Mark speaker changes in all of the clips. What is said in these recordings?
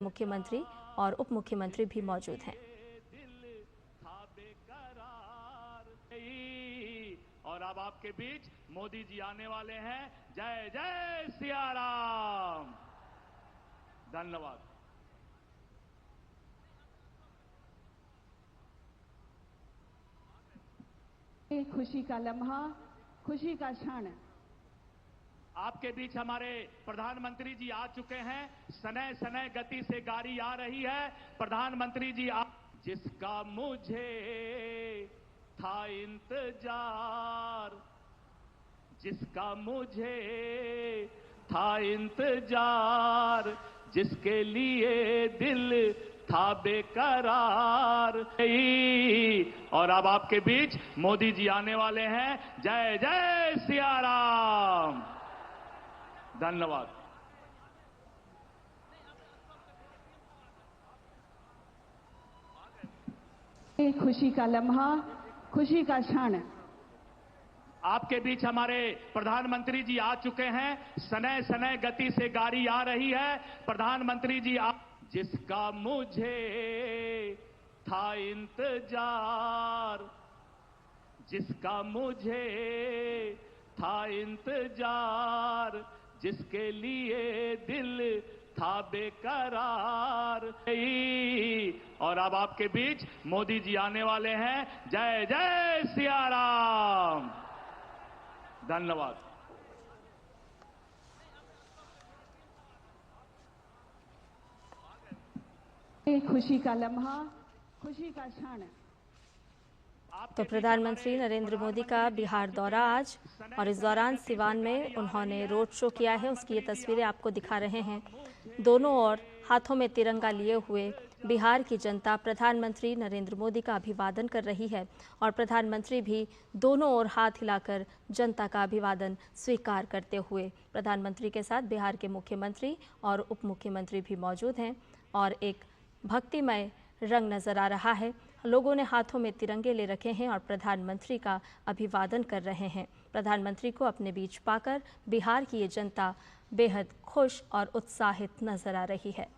Speaker 1: मुख्यमंत्री और उप मुख्यमंत्री भी मौजूद हैं।
Speaker 2: और अब आपके बीच मोदी जी आने वाले हैं। जय जय सिया राम। धन्यवाद।
Speaker 3: खुशी का लम्हा, खुशी का क्षण।
Speaker 2: आपके बीच हमारे प्रधानमंत्री जी आ चुके हैं। सनय सनय गति से गाड़ी आ रही है। प्रधानमंत्री जी जिसका मुझे था इंतजार, जिसका मुझे था इंतजार, जिसके लिए दिल था बेकरार। और अब आपके बीच मोदी जी आने वाले हैं। जय जय सिया राम। धन्यवाद।
Speaker 3: खुशी का लम्हा, खुशी का क्षण।
Speaker 2: आपके बीच हमारे प्रधानमंत्री जी आ चुके हैं। सनय सनय गति से गाड़ी आ रही है। प्रधानमंत्री जी जिसका मुझे था इंतजार, जिसका मुझे था इंतजार, जिसके लिए दिल था बेकरार। और अब आपके बीच मोदी जी आने वाले हैं। जय जय सिया राम। धन्यवाद।
Speaker 3: खुशी का लम्हा, खुशी का क्षण।
Speaker 1: तो प्रधानमंत्री नरेंद्र मोदी का बिहार दौरा आज, और इस दौरान सिवान में उन्होंने रोड शो किया है। उसकी ये तस्वीरें आपको दिखा रहे हैं। दोनों ओर हाथों में तिरंगा लिए हुए बिहार की जनता प्रधानमंत्री नरेंद्र मोदी का अभिवादन कर रही है, और प्रधानमंत्री भी दोनों ओर हाथ हिलाकर जनता का अभिवादन स्वीकार करते हुए। प्रधानमंत्री के साथ बिहार के मुख्यमंत्री और उप मुख्यमंत्री भी मौजूद हैं, और एक भक्तिमय रंग नजर आ रहा है। लोगों ने हाथों में तिरंगे ले रखे हैं और प्रधानमंत्री का अभिवादन कर रहे हैं। प्रधानमंत्री को अपने बीच पाकर बिहार की ये जनता बेहद खुश और उत्साहित नजर आ रही है।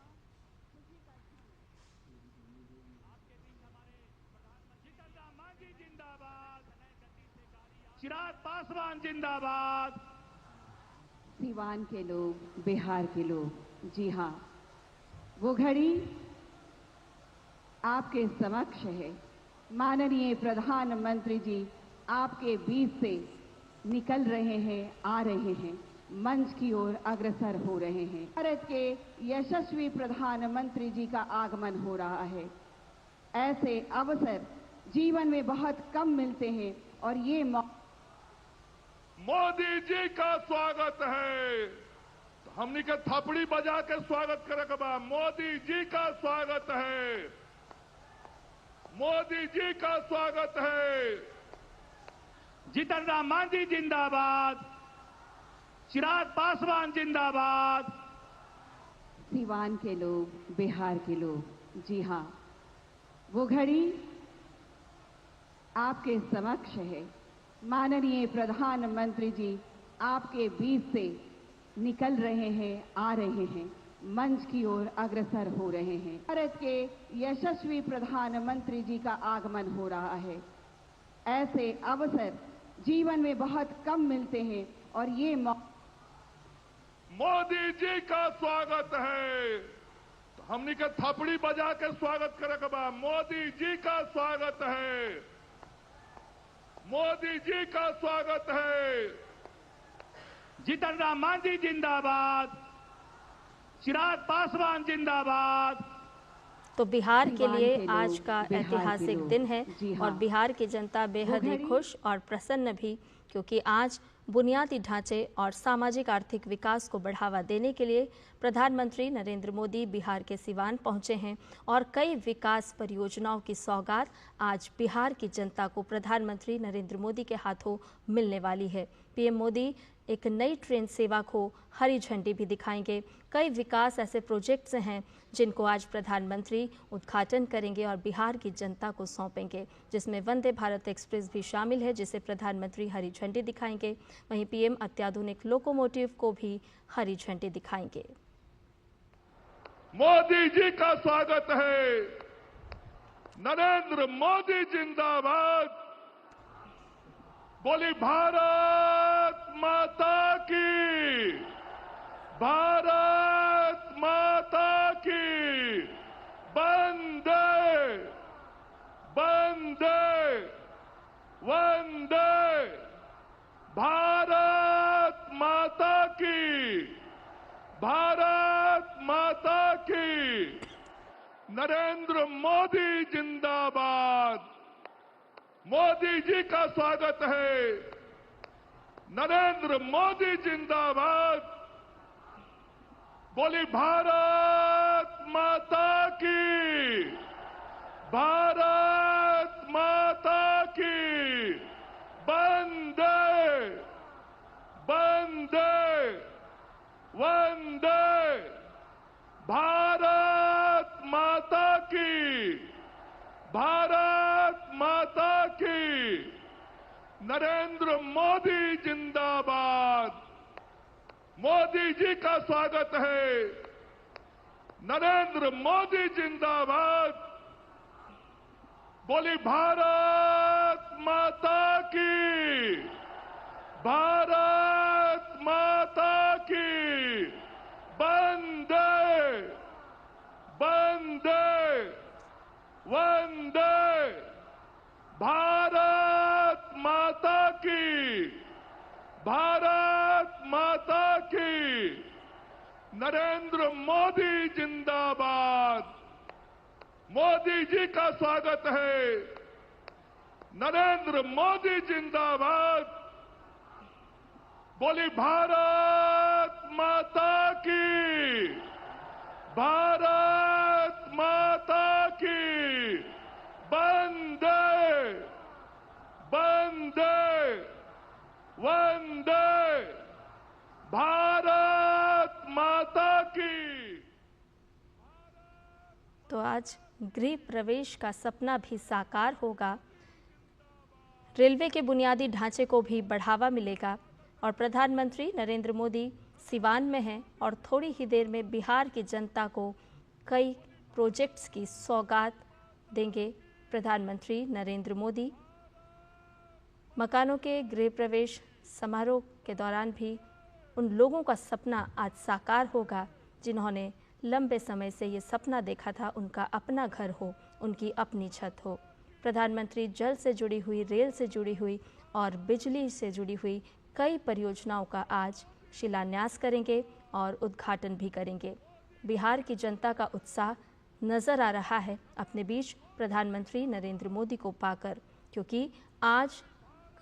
Speaker 2: चिराग पासवान जिंदाबाद।
Speaker 3: सिवान के लोग, बिहार के लोग, जी हाँ, वो घड़ी आपके समक्ष है। माननीय प्रधानमंत्री जी आपके बीच से निकल रहे हैं, आ रहे हैं, मंच की ओर अग्रसर हो रहे हैं। भारत के यशस्वी प्रधानमंत्री जी का आगमन हो रहा है। ऐसे अवसर जीवन में बहुत कम मिलते हैं, और ये
Speaker 4: मोदी जी का स्वागत है। तो हमने के थपड़ी बजा के स्वागत करे बा। मोदी जी का स्वागत है, मोदी जी का स्वागत है।
Speaker 2: जीतन राम मांझी जिंदाबाद। चिराग पासवान जिंदाबाद।
Speaker 3: सिवान के लोग, बिहार के लोग, जी हाँ, वो घड़ी आपके समक्ष है। माननीय प्रधानमंत्री जी आपके बीच से निकल रहे हैं, आ रहे हैं, मंच की ओर अग्रसर हो रहे हैं। भारत के यशस्वी प्रधानमंत्री जी का आगमन हो रहा है। ऐसे अवसर जीवन में बहुत कम मिलते हैं, और ये
Speaker 4: मोदी जी का स्वागत है। तो हमने के थपड़ी बजा के स्वागत करे बा। मोदी जी का स्वागत है, मोदी जी का स्वागत है।
Speaker 2: जीतन राम मांझी जिंदाबाद। चिराग पासवान जिंदाबाद।
Speaker 1: तो बिहार के लिए आज का ऐतिहासिक दिन है, और बिहार की जनता बेहद ही खुश और प्रसन्न भी, क्योंकि आज बुनियादी ढांचे और सामाजिक आर्थिक विकास को बढ़ावा देने के लिए प्रधानमंत्री नरेंद्र मोदी बिहार के सिवान पहुंचे हैं, और कई विकास परियोजनाओं की सौगात आज बिहार की जनता को प्रधानमंत्री नरेंद्र मोदी के हाथों मिलने वाली है। पीएम मोदी एक नई ट्रेन सेवा को हरी झंडी भी दिखाएंगे। कई विकास ऐसे प्रोजेक्ट्स हैं जिनको आज प्रधानमंत्री उद्घाटन करेंगे और बिहार की जनता को सौंपेंगे, जिसमें वंदे भारत एक्सप्रेस भी शामिल है, जिसे प्रधानमंत्री हरी झंडी दिखाएंगे। वहीं पीएम अत्याधुनिक लोकोमोटिव को भी हरी झंडी दिखाएंगे।
Speaker 4: मोदी जी का स्वागत है। नरेंद्र मोदी जिंदाबाद। बोली भारत माता की, भारत माता की। वंदे वंदे वंदे भारत माता की, भारत माता की। नरेंद्र मोदी जिंदाबाद। मोदी जी का स्वागत है। नरेंद्र मोदी जिंदाबाद। बोली भारत माता की, भारत माता की। वंदे वंदे वंदे भारत माता की, भारत माता की। नरेंद्र मोदी जिंदाबाद। मोदी जी का स्वागत है। नरेंद्र मोदी जिंदाबाद। बोली भारत माता की, भारत माता की। वंदे वंदे वंदे भारत माता की, भारत माता की। नरेंद्र मोदी जिंदाबाद। मोदी जी का स्वागत है। नरेंद्र मोदी जिंदाबाद। बोली भारत माता की, भारत माता की। वंदे वंदे वंदे भारत माता की।
Speaker 1: तो आज गृह प्रवेश का सपना भी साकार होगा, रेलवे के बुनियादी ढांचे को भी बढ़ावा मिलेगा और प्रधानमंत्री नरेंद्र मोदी सिवान में हैं और थोड़ी ही देर में बिहार की जनता को कई प्रोजेक्ट्स की सौगात देंगे प्रधानमंत्री नरेंद्र मोदी। मकानों के गृह प्रवेश समारोह के दौरान भी उन लोगों का सपना आज साकार होगा जिन्होंने लंबे समय से ये सपना देखा था उनका अपना घर हो, उनकी अपनी छत हो। प्रधानमंत्री जल से जुड़ी हुई, रेल से जुड़ी हुई और बिजली से जुड़ी हुई कई परियोजनाओं का आज शिलान्यास करेंगे और उद्घाटन भी करेंगे। बिहार की जनता का उत्साह नज़र आ रहा है अपने बीच प्रधानमंत्री नरेंद्र मोदी को पाकर, क्योंकि आज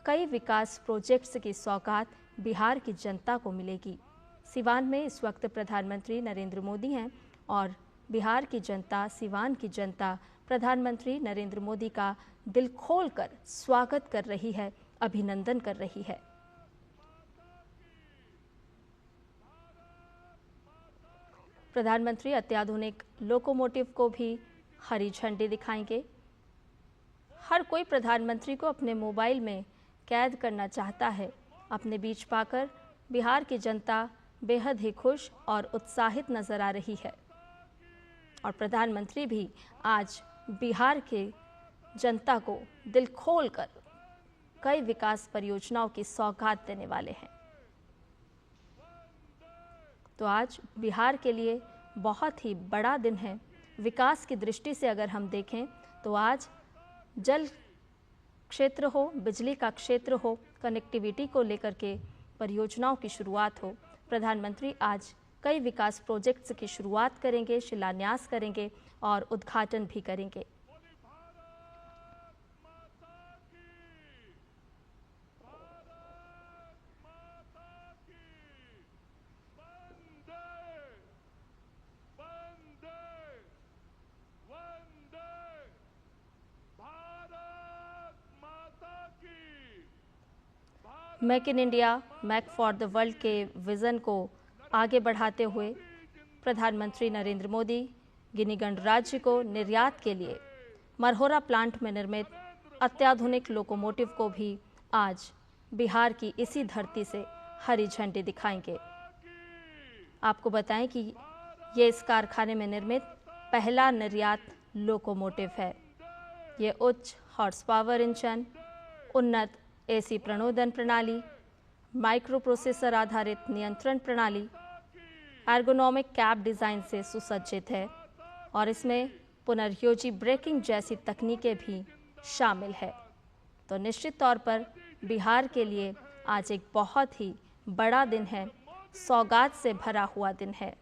Speaker 1: कई विकास प्रोजेक्ट्स की सौगात बिहार की जनता को मिलेगी। सिवान में इस वक्त प्रधानमंत्री नरेंद्र मोदी हैं और बिहार की जनता, सिवान की जनता प्रधानमंत्री नरेंद्र मोदी का दिल खोलकर स्वागत कर रही है, अभिनंदन कर रही है। प्रधानमंत्री अत्याधुनिक लोकोमोटिव को भी हरी झंडी दिखाएंगे। हर कोई प्रधानमंत्री को अपने मोबाइल में कैद करना चाहता है। अपने बीच पाकर बिहार की जनता बेहद ही खुश और उत्साहित नजर आ रही है और प्रधानमंत्री भी आज बिहार के जनता को दिल खोलकर कई विकास परियोजनाओं की सौगात देने वाले हैं। तो आज बिहार के लिए बहुत ही बड़ा दिन है। विकास की दृष्टि से अगर हम देखें तो आज जल क्षेत्र हो, बिजली का क्षेत्र हो, कनेक्टिविटी को लेकर के परियोजनाओं की शुरुआत हो। प्रधानमंत्री आज कई विकास प्रोजेक्ट्स की शुरुआत करेंगे, शिलान्यास करेंगे और उद्घाटन भी करेंगे। Make in India, make for the world के विज़न को आगे बढ़ाते हुए प्रधानमंत्री नरेंद्र मोदी गिनी गणराज्य को निर्यात के लिए मरहोरा प्लांट में निर्मित अत्याधुनिक लोकोमोटिव को भी आज बिहार की इसी धरती से हरी झंडी दिखाएंगे। आपको बताएं कि ये इस कारखाने में निर्मित पहला निर्यात लोकोमोटिव है। ये उच्च हॉर्स पावर इंजन, उन्नत एसी प्रणोदन प्रणाली, माइक्रो प्रोसेसर आधारित नियंत्रण प्रणाली, एर्गोनॉमिक कैब डिज़ाइन से सुसज्जित है और इसमें पुनर्योजी ब्रेकिंग जैसी तकनीकें भी शामिल है। तो निश्चित तौर पर बिहार के लिए आज एक बहुत ही बड़ा दिन है, सौगात से भरा हुआ दिन है।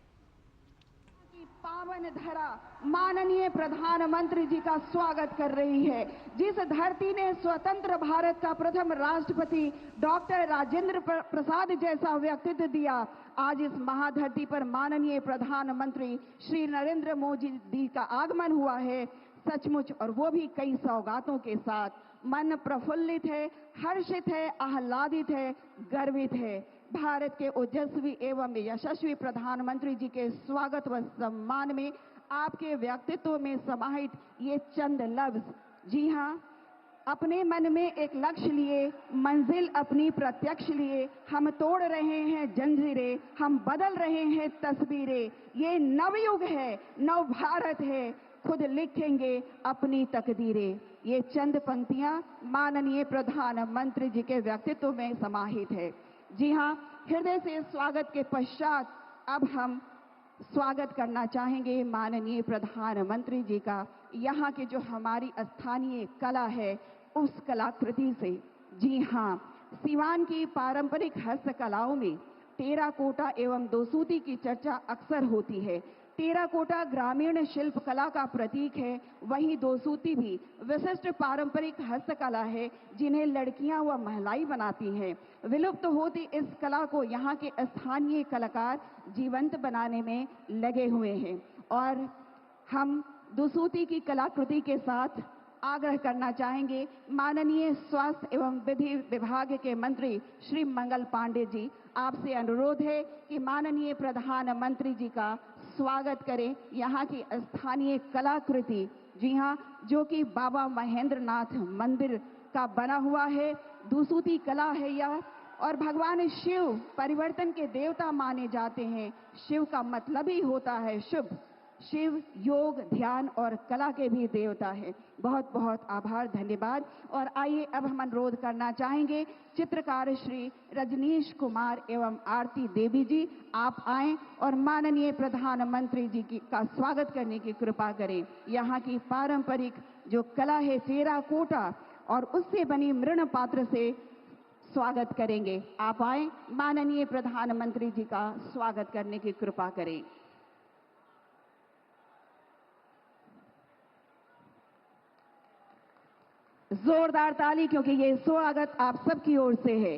Speaker 3: पावन धरा माननीय प्रधानमंत्री जी का स्वागत कर रही है। जिस धरती ने स्वतंत्र भारत का प्रथम राष्ट्रपति डॉक्टर राजेंद्र प्रसाद जैसा व्यक्तित्व दिया, आज इस महाधरती पर माननीय प्रधानमंत्री श्री नरेंद्र मोदी जी का आगमन हुआ है। सचमुच, और वो भी कई सौगातों के साथ। मन प्रफुल्लित है, हर्षित है, आह्लादित है, गर्वित है। भारत के ओजस्वी एवं यशस्वी प्रधानमंत्री जी के स्वागत व सम्मान में आपके व्यक्तित्व में समाहित ये चंद लफ्ज, जी हाँ, अपने मन में एक लक्ष्य लिए, मंजिल अपनी प्रत्यक्ष लिए, हम तोड़ रहे हैं जंजीरें, हम बदल रहे हैं तस्वीरें। ये नवयुग है, नव भारत है, खुद लिखेंगे अपनी तकदीरें। ये चंद पंक्तियां माननीय प्रधानमंत्री जी के व्यक्तित्व में समाहित है। जी हाँ, हृदय से स्वागत के पश्चात अब हम स्वागत करना चाहेंगे माननीय प्रधानमंत्री जी का यहाँ की जो हमारी स्थानीय कला है उस कलाकृति से। जी हाँ, सिवान की पारंपरिक हस्तकलाओं में टेराकोटा एवं दोसूती की चर्चा अक्सर होती है। टेराकोटा ग्रामीण शिल्प कला का प्रतीक है, वहीं दोसूती भी विशिष्ट पारंपरिक हस्तकला है जिन्हें लड़कियां व महिलाएं बनाती हैं। विलुप्त होती इस कला को यहाँ के स्थानीय कलाकार जीवंत बनाने में लगे हुए हैं और हम दोसूती की कलाकृति के साथ आग्रह करना चाहेंगे माननीय स्वास्थ्य एवं विधि विभाग के मंत्री श्री मंगल पांडे जी, आपसे अनुरोध है कि माननीय प्रधानमंत्री जी का स्वागत करें। यहाँ की स्थानीय कलाकृति, जी हाँ, जो कि बाबा महेंद्रनाथ मंदिर का बना हुआ है, दोसूती कला है यह, और भगवान शिव परिवर्तन के देवता माने जाते हैं। शिव का मतलब ही होता है शुभ। शिव योग, ध्यान और कला के भी देवता है। बहुत बहुत आभार, धन्यवाद। और आइए अब हम अनुरोध करना चाहेंगे चित्रकार श्री रजनीश कुमार एवं आरती देवी जी, आप आएं और माननीय प्रधानमंत्री जी का स्वागत करने की कृपा करें। यहाँ की पारंपरिक जो कला है टेराकोटा और उससे बनी मृण पात्र से स्वागत करेंगे। आप आएं, माननीय प्रधानमंत्री जी का स्वागत करने की कृपा करें। जोरदार ताली, क्योंकि ये स्वागत आप सबकी ओर से है।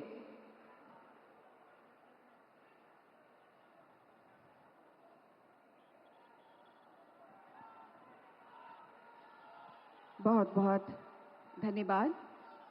Speaker 3: बहुत बहुत धन्यवाद।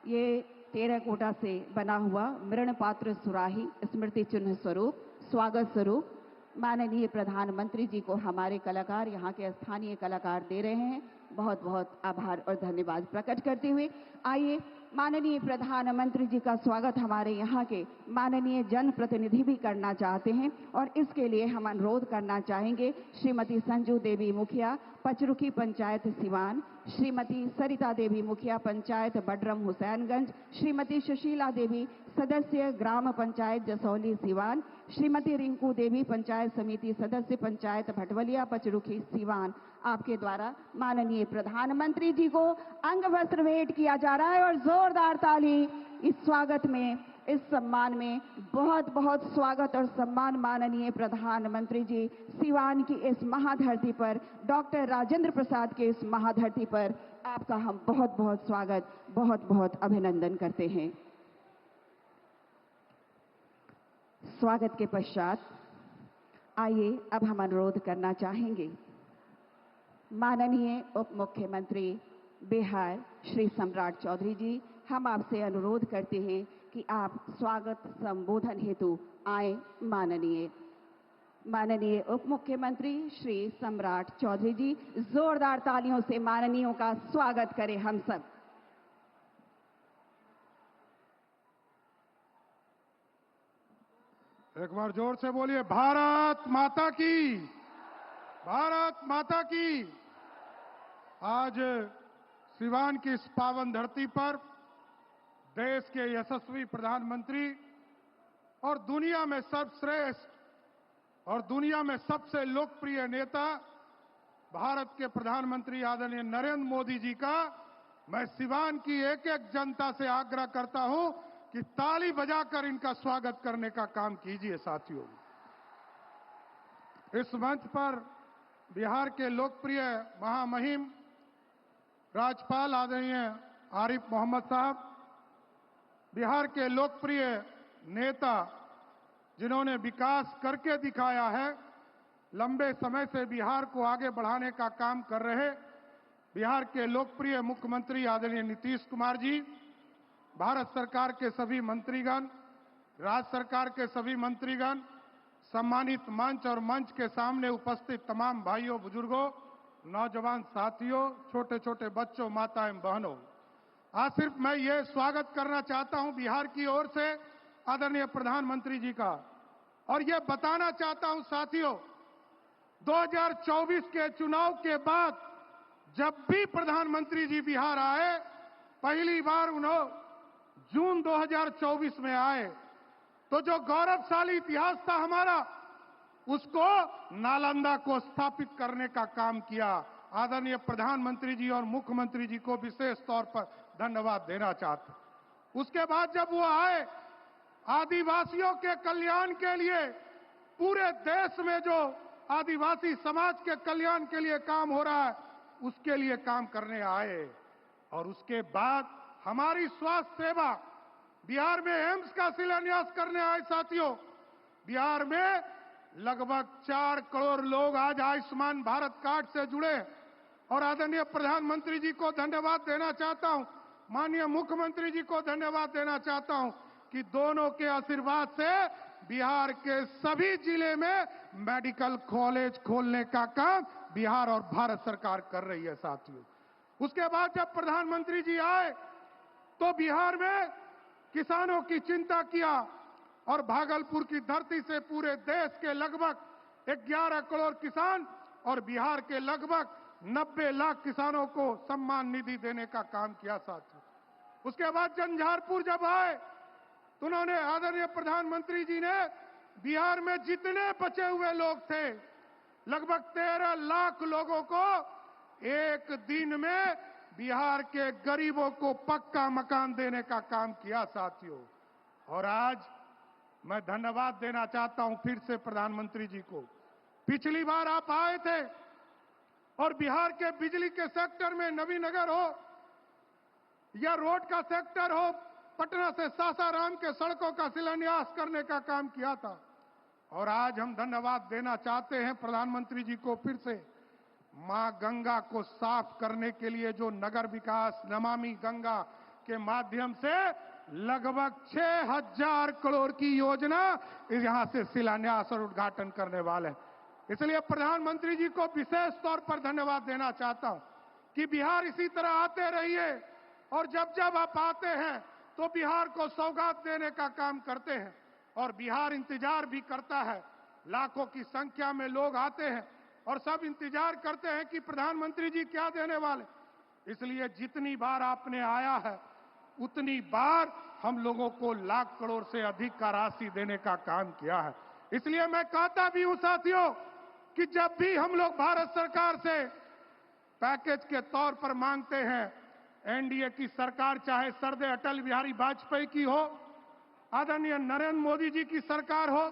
Speaker 3: ये टेराकोटा से बना हुआ मृण पात्र सुराही स्मृति चिन्ह स्वरूप स्वागत स्वरूप माननीय प्रधानमंत्री जी को हमारे कलाकार, यहाँ के स्थानीय कलाकार दे रहे हैं। बहुत बहुत आभार और धन्यवाद प्रकट करते हुए आइए माननीय प्रधानमंत्री जी का स्वागत हमारे यहाँ के माननीय जनप्रतिनिधि भी करना चाहते हैं और इसके लिए हम अनुरोध करना चाहेंगे श्रीमती संजू देवी मुखिया, पचरुखी पंचायत सिवान, श्रीमती सरिता देवी मुखिया, पंचायत बडरम हुसैनगंज, श्रीमती सुशीला देवी, सदस्य ग्राम पंचायत जसौली सिवान, श्रीमती रिंकू देवी, पंचायत समिति सदस्य, पंचायत भटवलिया, पचरुखी सिवान। आपके द्वारा माननीय प्रधानमंत्री जी को अंग वस्त्र भेंट किया जा रहा है और जोरदार ताली इस स्वागत में, इस सम्मान में। बहुत बहुत स्वागत और सम्मान माननीय प्रधानमंत्री जी, सिवान की इस महाधरती पर, डॉक्टर राजेंद्र प्रसाद के इस महाधरती पर आपका हम बहुत बहुत स्वागत, बहुत बहुत अभिनंदन करते हैं। स्वागत के पश्चात आइए अब हम अनुरोध करना चाहेंगे माननीय उप मुख्यमंत्री बिहार श्री सम्राट चौधरी जी, हम आपसे अनुरोध करते हैं कि आप स्वागत संबोधन हेतु आए। माननीय उप मुख्यमंत्री श्री सम्राट चौधरी जी, जोरदार तालियों से माननीयों का स्वागत करें हम सब।
Speaker 5: एक बार जोर से बोलिए, भारत माता की। भारत माता की। आज सिवान की इस पावन धरती पर देश के यशस्वी प्रधानमंत्री और दुनिया में सर्वश्रेष्ठ और दुनिया में सबसे लोकप्रिय नेता भारत के प्रधानमंत्री आदरणीय नरेंद्र मोदी जी का मैं सिवान की एक एक जनता से आग्रह करता हूं कि ताली बजाकर इनका स्वागत करने का काम कीजिए। साथियों, इस मंच पर बिहार के लोकप्रिय महामहिम राज्यपाल आदरणीय आरिफ मोहम्मद साहब, बिहार के लोकप्रिय नेता जिन्होंने विकास करके दिखाया है, लंबे समय से बिहार को आगे बढ़ाने का काम कर रहे बिहार के लोकप्रिय मुख्यमंत्री आदरणीय नीतीश कुमार जी, भारत सरकार के सभी मंत्रीगण, राज्य सरकार के सभी मंत्रीगण, सम्मानित मंच और मंच के सामने उपस्थित तमाम भाइयों बुजुर्गों, नौजवान साथियों, छोटे छोटे बच्चों, माता एवं बहनों, आज सिर्फ मैं ये स्वागत करना चाहता हूं बिहार की ओर से आदरणीय प्रधानमंत्री जी का, और ये बताना चाहता हूं साथियों, 2024 के चुनाव के बाद जब भी प्रधानमंत्री जी बिहार आए, पहली बार उन्होंने जून 2024 में आए, तो जो गौरवशाली इतिहास था हमारा, उसको नालंदा को स्थापित करने का काम किया। आदरणीय प्रधानमंत्री जी और मुख्यमंत्री जी को विशेष तौर पर धन्यवाद देना चाहते। उसके बाद जब वो आए, आदिवासियों के कल्याण के लिए, पूरे देश में जो आदिवासी समाज के कल्याण के लिए काम हो रहा है, उसके लिए काम करने आए। और उसके बाद हमारी स्वास्थ्य सेवा, बिहार में एम्स का शिलान्यास करने आए। साथियों, बिहार में लगभग 4 करोड़ लोग आज आयुष्मान भारत कार्ड से जुड़े, और आदरणीय प्रधानमंत्री जी को धन्यवाद देना चाहता हूं, माननीय मुख्यमंत्री जी को धन्यवाद देना चाहता हूं कि दोनों के आशीर्वाद से बिहार के सभी जिले में मेडिकल कॉलेज खोलने का काम बिहार और भारत सरकार कर रही है। साथियों, उसके बाद जब प्रधानमंत्री जी आए तो बिहार में किसानों की चिंता किया, और भागलपुर की धरती से पूरे देश के लगभग 11 करोड़ किसान और बिहार के लगभग 90 लाख किसानों को सम्मान निधि देने का काम किया। साथियों, उसके बाद झंझारपुर जब आए तो उन्होंने, आदरणीय प्रधानमंत्री जी ने बिहार में जितने बचे हुए लोग थे, लगभग 13 लाख लोगों को एक दिन में बिहार के गरीबों को पक्का मकान देने का काम किया। साथियों, और आज मैं धन्यवाद देना चाहता हूं फिर से प्रधानमंत्री जी को। पिछली बार आप आए थे और बिहार के बिजली के सेक्टर में नवीनगर हो या रोड का सेक्टर हो, पटना से सासाराम के सड़कों का शिलान्यास करने का काम किया था। और आज हम धन्यवाद देना चाहते हैं प्रधानमंत्री जी को फिर से, मां गंगा को साफ करने के लिए जो नगर विकास नमामि गंगा के माध्यम से लगभग 6000 करोड़ की योजना यहां से शिलान्यास और उद्घाटन करने वाले हैं। इसलिए प्रधानमंत्री जी को विशेष तौर पर धन्यवाद देना चाहता हूं कि बिहार इसी तरह आते रहिए, और जब जब आप आते हैं तो बिहार को सौगात देने का काम करते हैं, और बिहार इंतजार भी करता है। लाखों की संख्या में लोग आते हैं और सब इंतजार करते हैं कि प्रधानमंत्री जी क्या देने वाले। इसलिए जितनी बार आपने आया है, उतनी बार हम लोगों को लाख करोड़ से अधिक का राशि देने का काम किया है। इसलिए मैं कहता भी हूं साथियों कि जब भी हम लोग भारत सरकार से पैकेज के तौर पर मांगते हैं, एनडीए की सरकार चाहे सरदे अटल बिहारी वाजपेयी की हो, आदरणीय नरेंद्र मोदी जी की सरकार हो,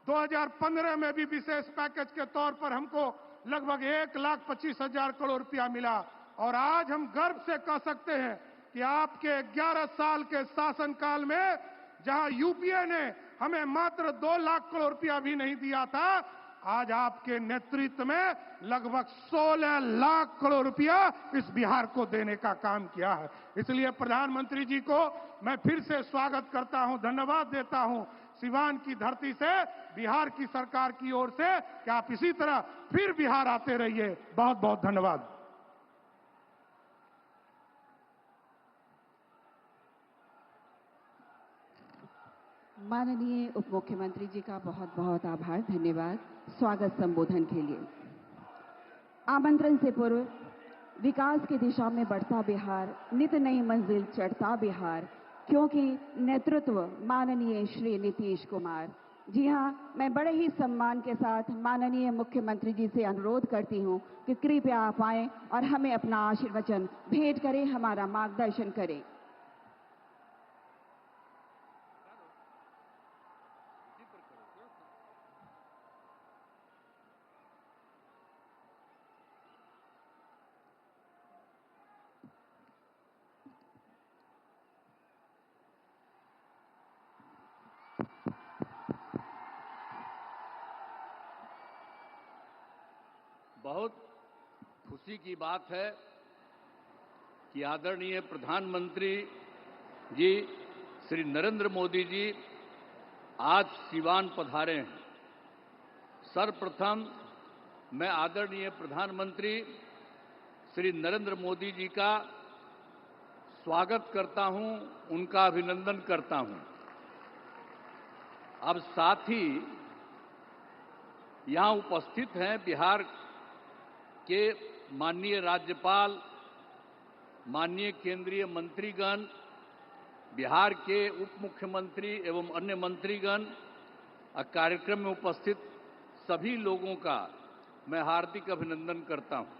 Speaker 5: 2015 में भी विशेष पैकेज के तौर पर हमको लगभग 1,25,000 करोड़ रुपया मिला, और आज हम गर्व से कह सकते हैं कि आपके 11 साल के शासनकाल में जहां यूपीए ने हमें मात्र 2 लाख करोड़ रुपया भी नहीं दिया था, आज आपके नेतृत्व में लगभग 16 लाख करोड़ रुपया इस बिहार को देने का काम किया है। इसलिए प्रधानमंत्री जी को मैं फिर से स्वागत करता हूं, धन्यवाद देता हूं सिवान की धरती से, बिहार की सरकार की ओर से, कि आप इसी तरह फिर बिहार आते रहिए। बहुत बहुत धन्यवाद।
Speaker 3: माननीय उप मुख्यमंत्री जी का बहुत बहुत आभार, धन्यवाद स्वागत संबोधन के लिए। आमंत्रण से पूर्व विकास की दिशा में बढ़ता बिहार, नित नई मंजिल चढ़ता बिहार, क्योंकि नेतृत्व माननीय श्री नीतीश कुमार। जी हाँ, मैं बड़े ही सम्मान के साथ माननीय मुख्यमंत्री जी से अनुरोध करती हूँ कि कृपया आप आएं और हमें अपना आशीर्वचन भेंट करें, हमारा मार्गदर्शन करें।
Speaker 2: बहुत खुशी की बात है कि आदरणीय प्रधानमंत्री जी श्री नरेंद्र मोदी जी आज सिवान पधारे हैं। सर्वप्रथम मैं आदरणीय प्रधानमंत्री श्री नरेंद्र मोदी जी का स्वागत करता हूं, उनका अभिनंदन करता हूं। अब साथ ही यहां उपस्थित हैं बिहार के माननीय राज्यपाल, माननीय केंद्रीय मंत्रीगण, बिहार के उप मुख्यमंत्री एवं अन्य मंत्रीगण, कार्यक्रम में उपस्थित सभी लोगों का मैं हार्दिक अभिनंदन करता हूं।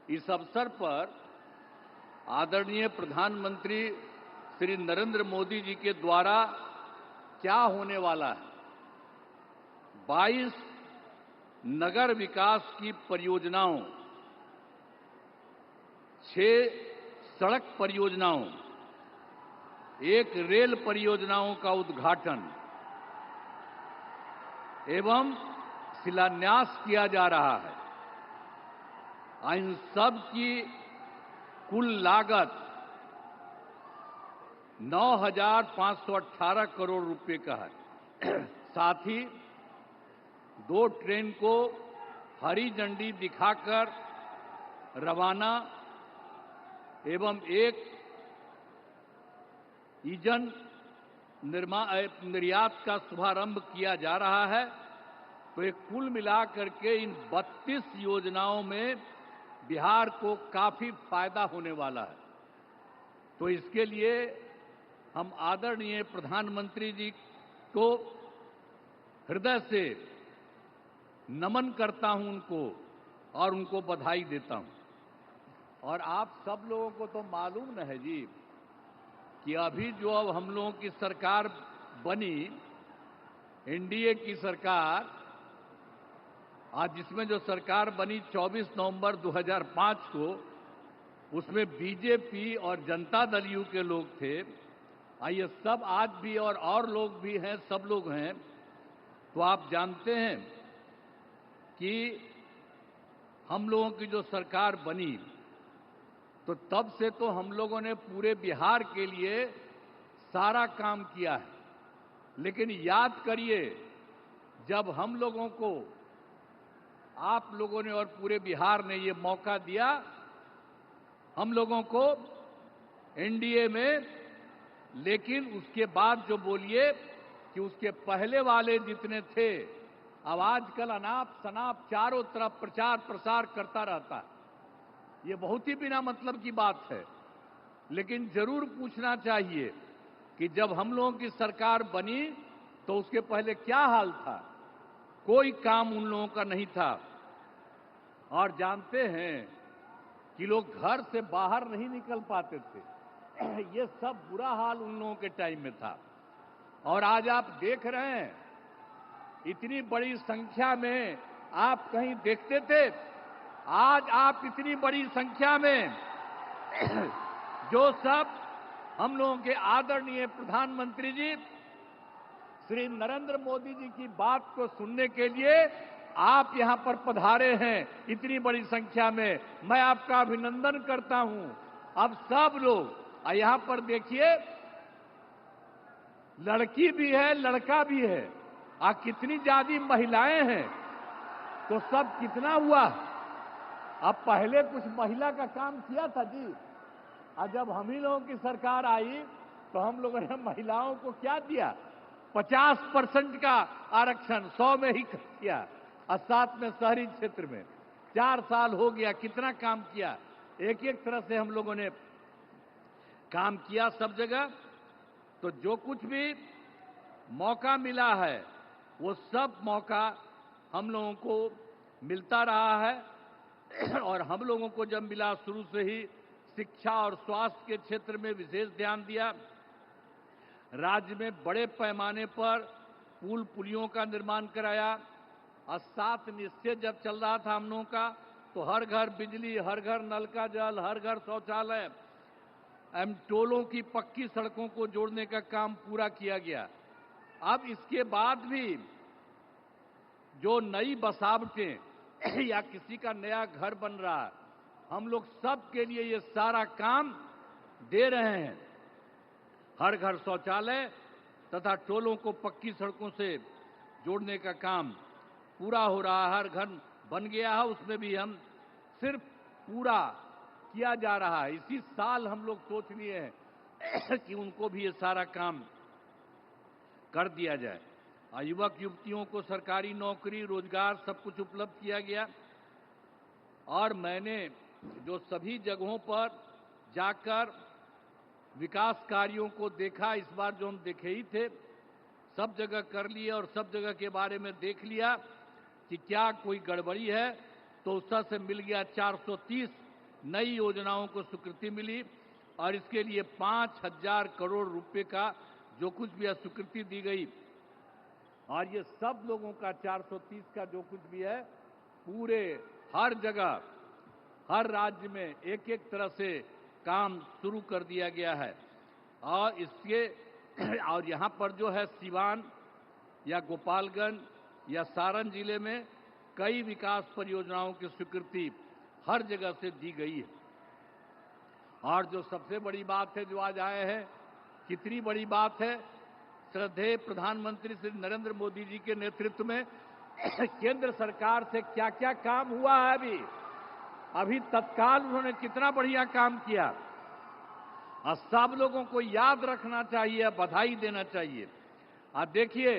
Speaker 2: इस अवसर पर आदरणीय प्रधानमंत्री श्री नरेंद्र मोदी जी के द्वारा क्या होने वाला है, 22 नगर विकास की परियोजनाओं, 6 सड़क परियोजनाओं, 1 रेल परियोजनाओं का उद्घाटन एवं शिलान्यास किया जा रहा है। इन सब की कुल लागत 9,518 करोड़ रुपए का है। साथ ही 2 ट्रेन को हरी झंडी दिखाकर रवाना एवं 1 ईंधन निर्यात का शुभारंभ किया जा रहा है। तो एक कुल मिलाकर के इन 32 योजनाओं में बिहार को काफी फायदा होने वाला है। तो इसके लिए हम आदरणीय प्रधानमंत्री जी को हृदय से नमन करता हूं उनको और उनको बधाई देता हूं। और आप सब लोगों को तो मालूम न है जी कि अभी जो अब हम लोगों की सरकार बनी, एनडीए की सरकार, आज जिसमें जो सरकार बनी 24 नवंबर 2005 को, उसमें बीजेपी और जनता दल यू के लोग थे। ये सब आज भी और लोग भी हैं, सब लोग हैं। तो आप जानते हैं कि हम लोगों की जो सरकार बनी तो तब से तो हम लोगों ने पूरे बिहार के लिए सारा काम किया है। लेकिन याद करिए, जब हम लोगों को, आप लोगों ने और पूरे बिहार ने ये मौका दिया, हम लोगों को एनडीए में, लेकिन उसके बाद जो बोलिए कि उसके पहले वाले जितने थे, अब आजकल अनाप शनाप चारों तरफ प्रचार प्रसार करता रहता है। ये बहुत ही बिना मतलब की बात है। लेकिन जरूर पूछना चाहिए कि जब हम लोगों की सरकार बनी तो उसके पहले क्या हाल था। कोई काम उन लोगों का नहीं था। और जानते हैं कि लोग घर से बाहर नहीं निकल पाते थे। ये सब बुरा हाल उन लोगों के टाइम में था। और आज आप देख रहे हैं, इतनी बड़ी संख्या में आप कहीं देखते थे? आज आप इतनी बड़ी संख्या में जो सब हम लोगों के आदरणीय प्रधानमंत्री जी श्री नरेंद्र मोदी जी की बात को सुनने के लिए आप यहां पर पधारे हैं, इतनी बड़ी संख्या में, मैं आपका अभिनंदन करता हूं। अब सब लोग यहां पर देखिए, लड़की भी है, लड़का भी है, कितनी ज्यादा महिलाएं हैं, तो सब कितना हुआ। अब पहले कुछ महिला का काम किया था जी, और जब हम ही लोगों की सरकार आई तो हम लोगों ने महिलाओं को क्या दिया, 50% का आरक्षण 100 में ही किया, और साथ में शहरी क्षेत्र में। 4 साल हो गया, कितना काम किया, एक एक तरह से हम लोगों ने काम किया सब जगह। तो जो कुछ भी मौका मिला है वो सब मौका हम लोगों को मिलता रहा है। और हम लोगों को जब मिला, शुरू से ही शिक्षा और स्वास्थ्य के क्षेत्र में विशेष ध्यान दिया। राज्य में बड़े पैमाने पर पुल पुलियों का निर्माण कराया। और 7 निश्चय जब चल रहा था हम लोगों का, तो हर घर बिजली, हर घर नल का जल, हर घर शौचालय, टोलों की पक्की सड़कों को जोड़ने का काम पूरा किया गया। अब इसके बाद भी जो नई बसावटें या किसी का नया घर बन रहा है, हम लोग सब के लिए ये सारा काम दे रहे हैं। हर घर शौचालय तथा टोलों को पक्की सड़कों से जोड़ने का काम पूरा हो रहा है। हर घर बन गया है, उसमें भी हम सिर्फ पूरा किया जा रहा है। इसी साल हम लोग सोच लिए हैं कि उनको भी ये सारा काम कर दिया जाए। युवक युवतियों को सरकारी नौकरी, रोजगार सब कुछ उपलब्ध किया गया। और मैंने जो सभी जगहों पर जाकर विकास कार्यों को देखा, इस बार जो हम देखे ही थे, सब जगह कर लिए और सब जगह के बारे में देख लिया कि क्या कोई गड़बड़ी है। तो उससे से मिल गया 430 नई योजनाओं को स्वीकृति मिली। और इसके लिए 5,000 करोड़ रुपए का जो कुछ भी स्वीकृति दी गई। और ये सब लोगों का 430 का जो कुछ भी है, पूरे हर जगह, हर राज्य में एक एक तरह से काम शुरू कर दिया गया है। और इसके और यहाँ पर जो है सिवान या गोपालगंज या सारण जिले में कई विकास परियोजनाओं की स्वीकृति हर जगह से दी गई है। और जो सबसे बड़ी बात है जो आज आए हैं, कितनी बड़ी बात है, श्रद्धेय प्रधानमंत्री श्री नरेंद्र मोदी जी के नेतृत्व में केंद्र सरकार से क्या क्या काम हुआ है। अभी तत्काल उन्होंने कितना बढ़िया काम किया। और सब लोगों को याद रखना चाहिए, बधाई देना चाहिए। और देखिए,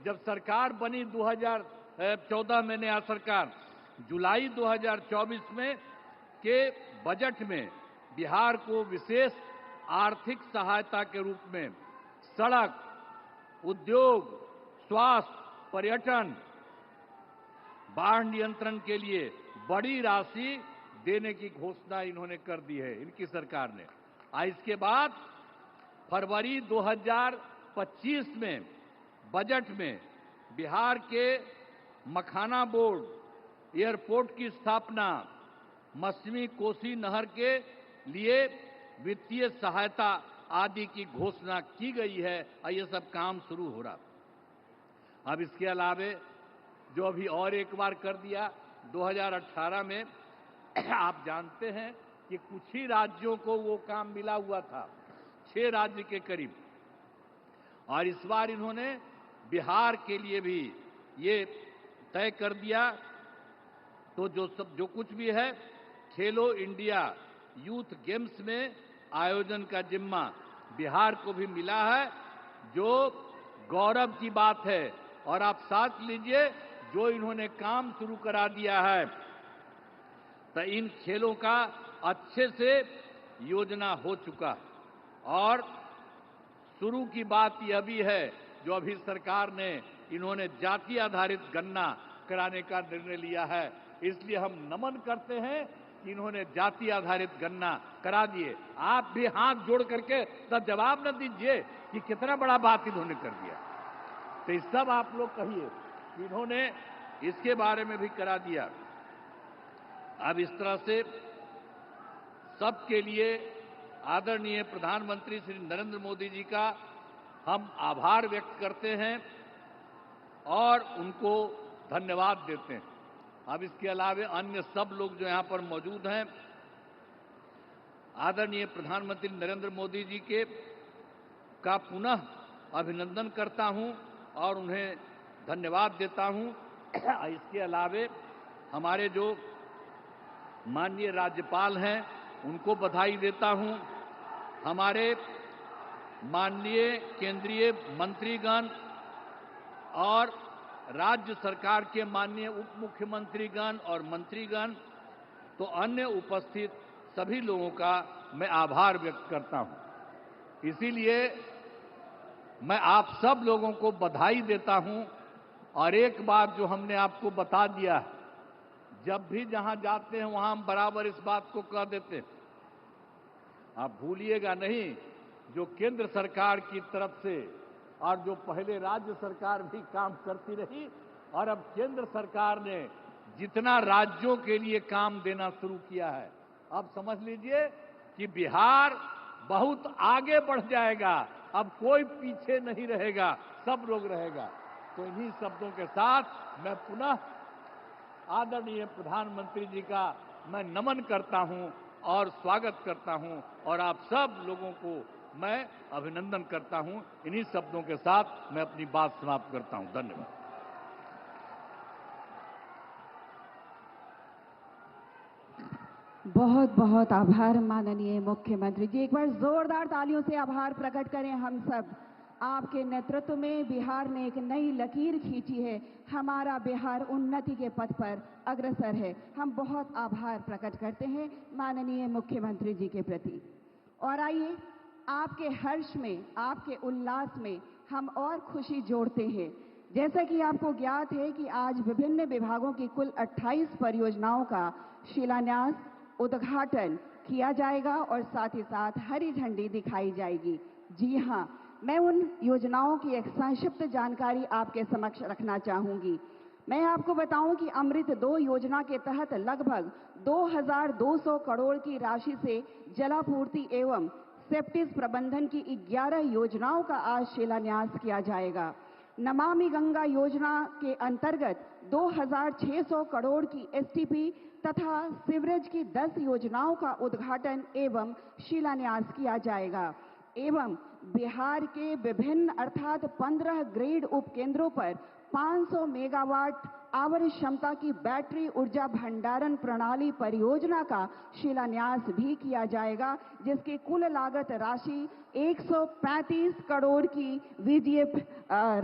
Speaker 2: जब सरकार बनी 2014 में, नया सरकार, जुलाई 2024 में के बजट में बिहार को विशेष आर्थिक सहायता के रूप में सड़क, उद्योग, स्वास्थ्य, पर्यटन, बाढ़ नियंत्रण के लिए बड़ी राशि देने की घोषणा इन्होंने कर दी है, इनकी सरकार ने। इसके बाद फरवरी 2025 में बजट में बिहार के मखाना बोर्ड, एयरपोर्ट की स्थापना, पश्चिमी कोसी नहर के लिए वित्तीय सहायता आदि की घोषणा की गई है। और ये सब काम शुरू हो रहा। अब इसके अलावे जो अभी और एक बार कर दिया 2018 में, आप जानते हैं कि कुछ ही राज्यों को वो काम मिला हुआ था, 6 राज्य के करीब। और इस बार इन्होंने बिहार के लिए भी ये तय कर दिया। तो जो कुछ भी है, खेलो इंडिया यूथ गेम्स में आयोजन का जिम्मा बिहार को भी मिला है, जो गौरव की बात है। और आप साथ लीजिए, जो इन्होंने काम शुरू करा दिया है, तो इन खेलों का अच्छे से योजना हो चुका। और शुरू की बात यह भी है, जो अभी सरकार ने, इन्होंने जाति आधारित गणना कराने का निर्णय लिया है। इसलिए हम नमन करते हैं कि इन्होंने जाति आधारित गणना करा दिए। आप भी हाथ जोड़ करके तो जवाब न दीजिए कि कितना बड़ा बात इन्होंने कर दिया। तो इस सब आप लोग कहिए, इन्होंने इसके बारे में भी करा दिया। अब इस तरह से सबके लिए आदरणीय प्रधानमंत्री श्री नरेंद्र मोदी जी का हम आभार व्यक्त करते हैं और उनको धन्यवाद देते हैं। अब इसके अलावे अन्य सब लोग जो यहाँ पर मौजूद हैं, आदरणीय प्रधानमंत्री नरेंद्र मोदी जी के का पुनः अभिनंदन करता हूं और उन्हें धन्यवाद देता हूं। इसके अलावे हमारे जो माननीय राज्यपाल हैं, उनको बधाई देता हूं। हमारे माननीय केंद्रीय मंत्रीगण और राज्य सरकार के माननीय उप मुख्यमंत्रीगण और मंत्रीगण तो अन्य उपस्थित सभी लोगों का मैं आभार व्यक्त करता हूं। इसीलिए मैं आप सब लोगों को बधाई देता हूं और एक बात जो हमने आपको बता दिया, जब भी जहां जाते हैं वहां हम बराबर इस बात को कह देते हैं, आप भूलिएगा नहीं, जो केंद्र सरकार की तरफ से और जो पहले राज्य सरकार भी काम करती रही और अब केंद्र सरकार ने जितना राज्यों के लिए काम देना शुरू किया है, अब समझ लीजिए कि बिहार बहुत आगे बढ़ जाएगा। अब कोई पीछे नहीं रहेगा, सब लोग रहेगा। तो इन्हीं शब्दों के साथ मैं पुनः आदरणीय प्रधानमंत्री जी का मैं नमन करता हूं और स्वागत करता हूं और आप सब लोगों को मैं अभिनंदन करता हूं। इन्हीं शब्दों के साथ मैं अपनी बात समाप्त करता हूं। धन्यवाद।
Speaker 3: बहुत बहुत आभार माननीय मुख्यमंत्री जी। एक बार जोरदार तालियों से आभार प्रकट करें हम सब। आपके नेतृत्व में बिहार ने एक नई लकीर खींची है। हमारा बिहार उन्नति के पथ पर अग्रसर है। हम बहुत आभार प्रकट करते हैं माननीय मुख्यमंत्री जी के प्रति। और आइए, आपके हर्ष में, आपके उल्लास में हम और खुशी जोड़ते हैं। जैसा कि आपको ज्ञात है कि आज विभिन्न विभागों की कुल 28 परियोजनाओं का शिलान्यास, उद्घाटन किया जाएगा और साथ ही साथ हरी झंडी दिखाई जाएगी। जी हां, मैं उन योजनाओं की एक संक्षिप्त जानकारी आपके समक्ष रखना चाहूंगी। मैं आपको बताऊं कि अमृत 2 योजना के तहत लगभग 2200 करोड़ की राशि से जलापूर्ति एवं सेप्टिस प्रबंधन की 11 योजनाओं का आज शिलान्यास किया जाएगा। नमामि गंगा योजना के अंतर्गत 2600 करोड़ की एसटीपी तथा सीवरेज की 10 योजनाओं का उद्घाटन एवं शिलान्यास किया जाएगा। एवं बिहार के विभिन्न अर्थात 15 ग्रिड उपकेंद्रों पर 500 मेगावाट आवर क्षमता की बैटरी ऊर्जा भंडारण प्रणाली परियोजना का शिलान्यास भी किया जाएगा, जिसकी कुल लागत राशि 135 करोड़ की वीजीएफ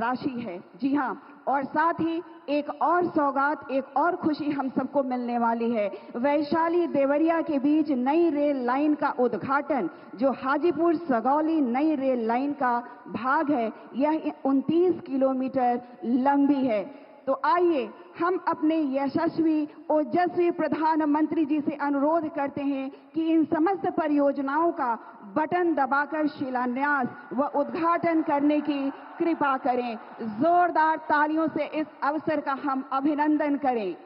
Speaker 3: राशि है। जी हां, और साथ ही एक और सौगात, एक और खुशी हम सबको मिलने वाली है। वैशाली देवरिया के बीच नई रेल लाइन का उद्घाटन, जो हाजीपुर सगौली नई रेल लाइन का भाग है, यह 29 किलोमीटर लंबी है। तो आइए हम अपने यशस्वी ओजस्वी प्रधानमंत्री जी से अनुरोध करते हैं कि इन समस्त परियोजनाओं का बटन दबाकर शिलान्यास व उद्घाटन करने की कृपा करें। जोरदार तालियों से इस अवसर का हम अभिनंदन करें।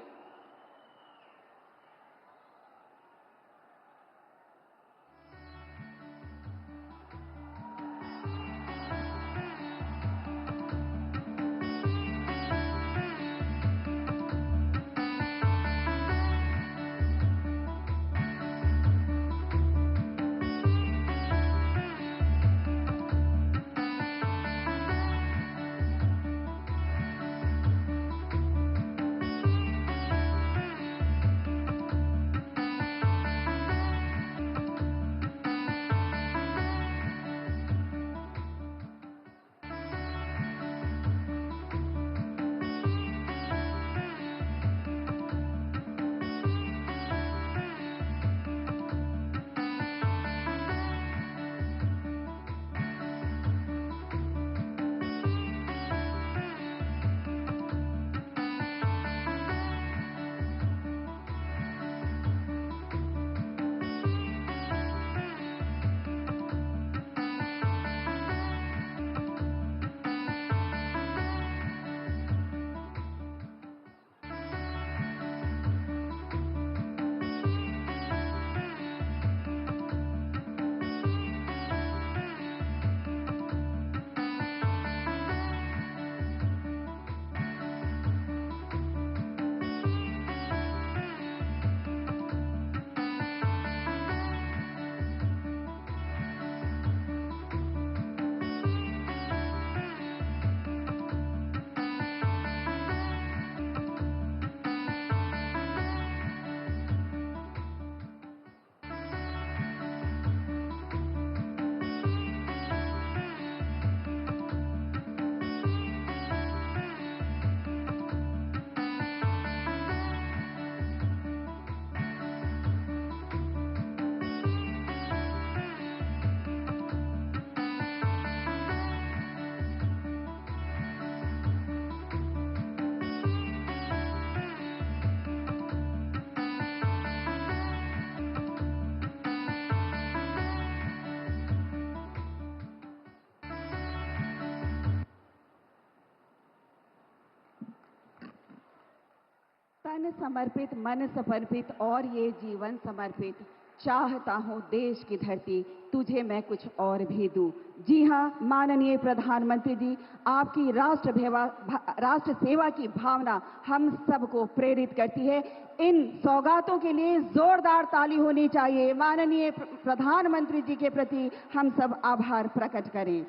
Speaker 3: तन समर्पित, मन समर्पित और ये जीवन समर्पित, चाहता हूँ देश की धरती तुझे मैं कुछ और भी दूं। जी हाँ माननीय प्रधानमंत्री जी, आपकी राष्ट्र सेवा की भावना हम सबको प्रेरित करती है। इन सौगातों के लिए जोरदार ताली होनी चाहिए। माननीय प्रधानमंत्री जी के प्रति हम सब आभार प्रकट करें।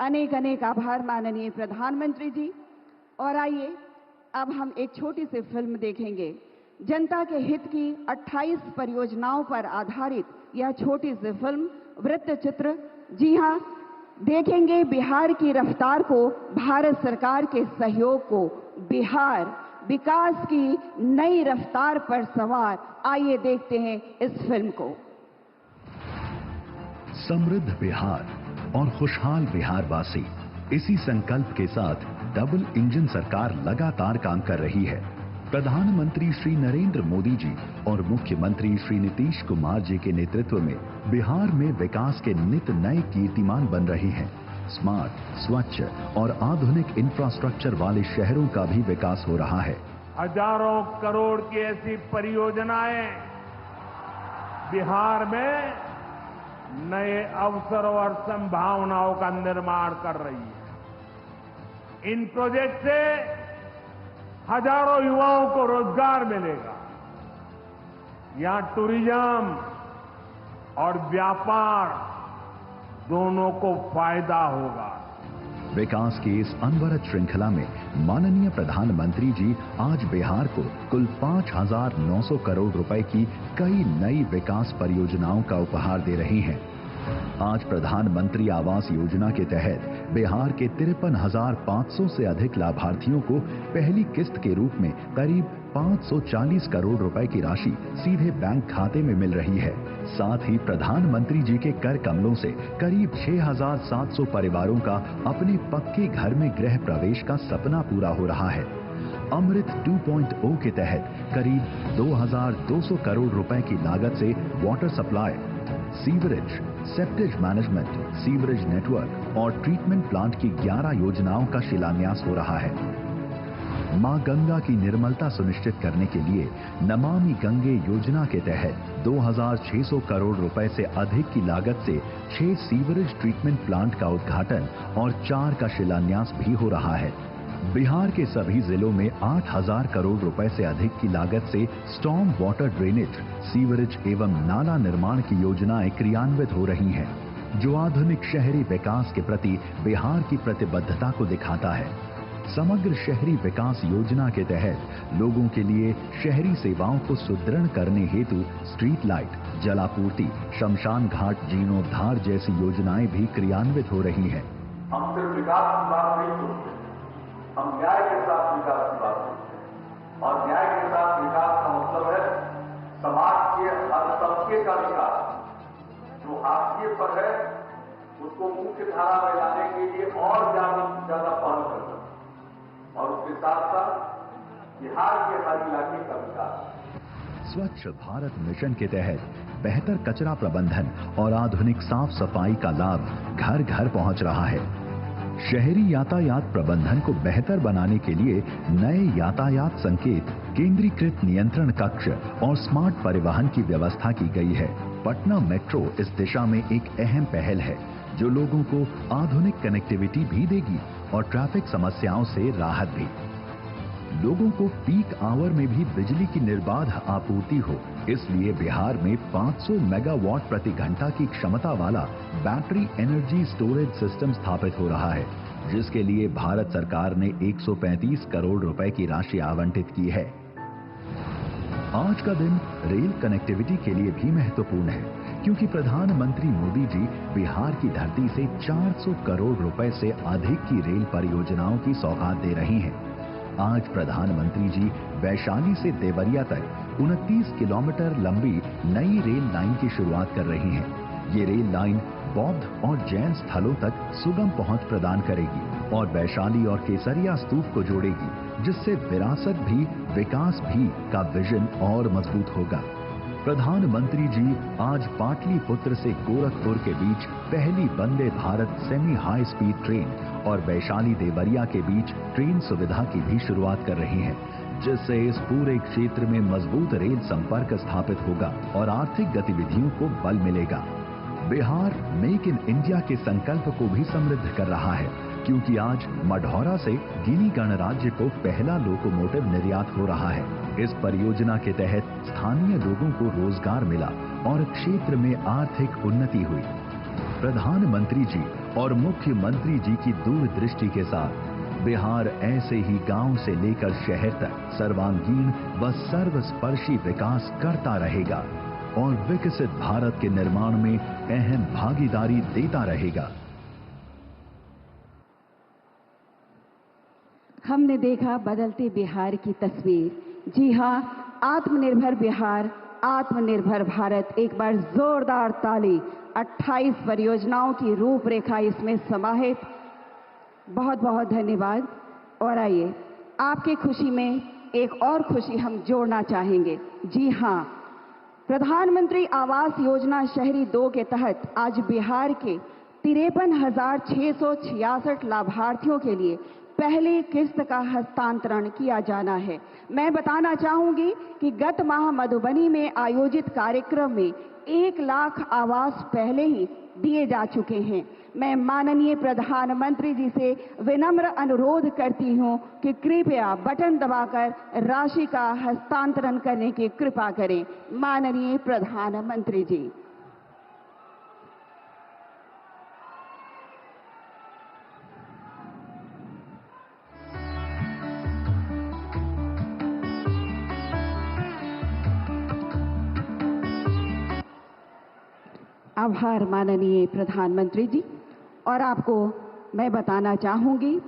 Speaker 3: अनेक अनेक आभार माननीय प्रधानमंत्री जी। और आइए अब हम एक छोटी सी फिल्म देखेंगे। जनता के हित की 28 परियोजनाओं पर आधारित यह छोटी सी फिल्म वृत्त चित्र। जी हाँ, देखेंगे बिहार की रफ्तार को, भारत सरकार के सहयोग को, बिहार विकास की नई रफ्तार पर सवार। आइए देखते हैं इस फिल्म को।
Speaker 6: समृद्ध बिहार और खुशहाल बिहारवासी, इसी संकल्प के साथ डबल इंजन सरकार लगातार काम कर रही है। प्रधानमंत्री श्री नरेंद्र मोदी जी और मुख्यमंत्री श्री नीतीश कुमार जी के नेतृत्व में बिहार में विकास के नित नए कीर्तिमान बन रहे हैं। स्मार्ट, स्वच्छ और आधुनिक इंफ्रास्ट्रक्चर वाले शहरों का भी विकास हो रहा है।
Speaker 7: हजारों करोड़ की ऐसी परियोजनाएं बिहार में नए अवसर और संभावनाओं का निर्माण कर रही है। इन प्रोजेक्ट से हजारों युवाओं को रोजगार मिलेगा। यहां टूरिज्म और व्यापार दोनों को फायदा होगा।
Speaker 6: विकास की इस अनवरत श्रृंखला में माननीय प्रधानमंत्री जी आज बिहार को कुल 5,900 करोड़ रुपए की कई नई विकास परियोजनाओं का उपहार दे रहे हैं। आज प्रधानमंत्री आवास योजना के तहत बिहार के 53,500 से अधिक लाभार्थियों को पहली किस्त के रूप में करीब 540 करोड़ रुपए की राशि सीधे बैंक खाते में मिल रही है। साथ ही प्रधानमंत्री जी के कर कमलों से करीब 6,700 परिवारों का अपने पक्के घर में गृह प्रवेश का सपना पूरा हो रहा है। अमृत 2.0 के तहत करीब 2,200 करोड़ रुपए की लागत से water supply, sewerage, septage management, sewerage network और ट्रीटमेंट प्लांट की 11 योजनाओं का शिलान्यास हो रहा है। मां गंगा की निर्मलता सुनिश्चित करने के लिए नमामि गंगे योजना के तहत 2,600 करोड़ रुपए से अधिक की लागत से 6 सीवरेज ट्रीटमेंट प्लांट का उद्घाटन और 4 का शिलान्यास भी हो रहा है। बिहार के सभी जिलों में 8,000 करोड़ रुपए से अधिक की लागत से स्टॉर्म वाटर ड्रेनेज, सीवरेज एवं नाला निर्माण की योजनाएं क्रियान्वित हो रही हैं, जो आधुनिक शहरी विकास के प्रति बिहार की प्रतिबद्धता को दिखाता है। समग्र शहरी विकास योजना के तहत लोगों के लिए शहरी सेवाओं को सुदृढ़ करने हेतु स्ट्रीट लाइट, जलापूर्ति, शमशान घाट जीर्णोद्धार जैसी योजनाएं भी क्रियान्वित हो रही हैं।
Speaker 8: हम सिर्फ विकास की बात नहीं सोचते, हम न्याय के साथ विकास की बात करते हैं। और न्याय के साथ विकास का मतलब है समाज के हर तबके का विकास। जो हाशिए पर है उसको मुख्य धारा में लाने के लिए और ज्यादा पहल करना, और उसके साथ साथ बिहार के हर इलाके का विकास।
Speaker 6: स्वच्छ भारत मिशन के तहत बेहतर कचरा प्रबंधन और आधुनिक साफ सफाई का लाभ घर घर पहुंच रहा है। शहरी यातायात प्रबंधन को बेहतर बनाने के लिए नए यातायात संकेत, केंद्रीकृत नियंत्रण कक्ष और स्मार्ट परिवहन की व्यवस्था की गई है। पटना मेट्रो इस दिशा में एक अहम पहल है, जो लोगों को आधुनिक कनेक्टिविटी भी देगी और ट्रैफिक समस्याओं से राहत भी। लोगों को पीक आवर में भी बिजली की निर्बाध आपूर्ति हो, इसलिए बिहार में 500 मेगावाट प्रति घंटा की क्षमता वाला बैटरी एनर्जी स्टोरेज सिस्टम स्थापित हो रहा है, जिसके लिए भारत सरकार ने 135 करोड़ रुपए की राशि आवंटित की है। आज का दिन रेल कनेक्टिविटी के लिए भी महत्वपूर्ण है, क्योंकि प्रधानमंत्री मोदी जी बिहार की धरती से 400 करोड़ रुपए से अधिक की रेल परियोजनाओं की सौगात दे रही हैं। आज प्रधानमंत्री जी वैशाली से देवरिया तक 29 किलोमीटर लंबी नई रेल लाइन की शुरुआत कर रही हैं। ये रेल लाइन बौद्ध और जैन स्थलों तक सुगम पहुंच प्रदान करेगी और वैशाली और केसरिया स्तूप को जोड़ेगी, जिससे विरासत भी विकास भी का विजन और मजबूत होगा। प्रधानमंत्री जी आज पाटलिपुत्र से गोरखपुर के बीच पहली Vande Bharat semi high speed train और वैशाली देवरिया के बीच ट्रेन सुविधा की भी शुरुआत कर रही हैं, जिससे इस पूरे क्षेत्र में मजबूत रेल संपर्क स्थापित होगा और आर्थिक गतिविधियों को बल मिलेगा। बिहार मेक इन इंडिया के संकल्प को भी समृद्ध कर रहा है, क्योंकि आज मढ़ौरा से गिनी गणराज्य को पहला लोकोमोटिव निर्यात हो रहा है। इस परियोजना के तहत स्थानीय लोगों को रोजगार मिला और क्षेत्र में आर्थिक उन्नति हुई। प्रधानमंत्री जी और मुख्यमंत्री जी की दूरदृष्टि के साथ बिहार ऐसे ही गांव से लेकर शहर तक सर्वांगीण व सर्वस्पर्शी विकास करता रहेगा और विकसित भारत के निर्माण में अहम भागीदारी देता रहेगा।
Speaker 3: हमने देखा बदलते बिहार की तस्वीर। जी हां, आत्मनिर्भर बिहार, आत्मनिर्भर भारत। एक बार जोरदार ताली। 28 परियोजनाओं की रूपरेखा इसमें समाहित। बहुत बहुत धन्यवाद। और आइए, आपकी खुशी में एक और खुशी हम जोड़ना चाहेंगे। जी हां, प्रधानमंत्री आवास योजना शहरी 2 के तहत आज बिहार के 53,666 लाभार्थियों के लिए पहली किस्त का हस्तांतरण किया जाना है। मैं बताना चाहूंगी कि गत माह मधुबनी में आयोजित कार्यक्रम में 1 लाख आवास पहले ही दिए जा चुके हैं। मैं माननीय प्रधानमंत्री जी से विनम्र अनुरोध करती हूं कि कृपया बटन दबाकर राशि का हस्तांतरण करने की कृपा करें। माननीय प्रधानमंत्री जी। आभार माननीय प्रधानमंत्री जी। और आपको मैं बताना चाहूंगी,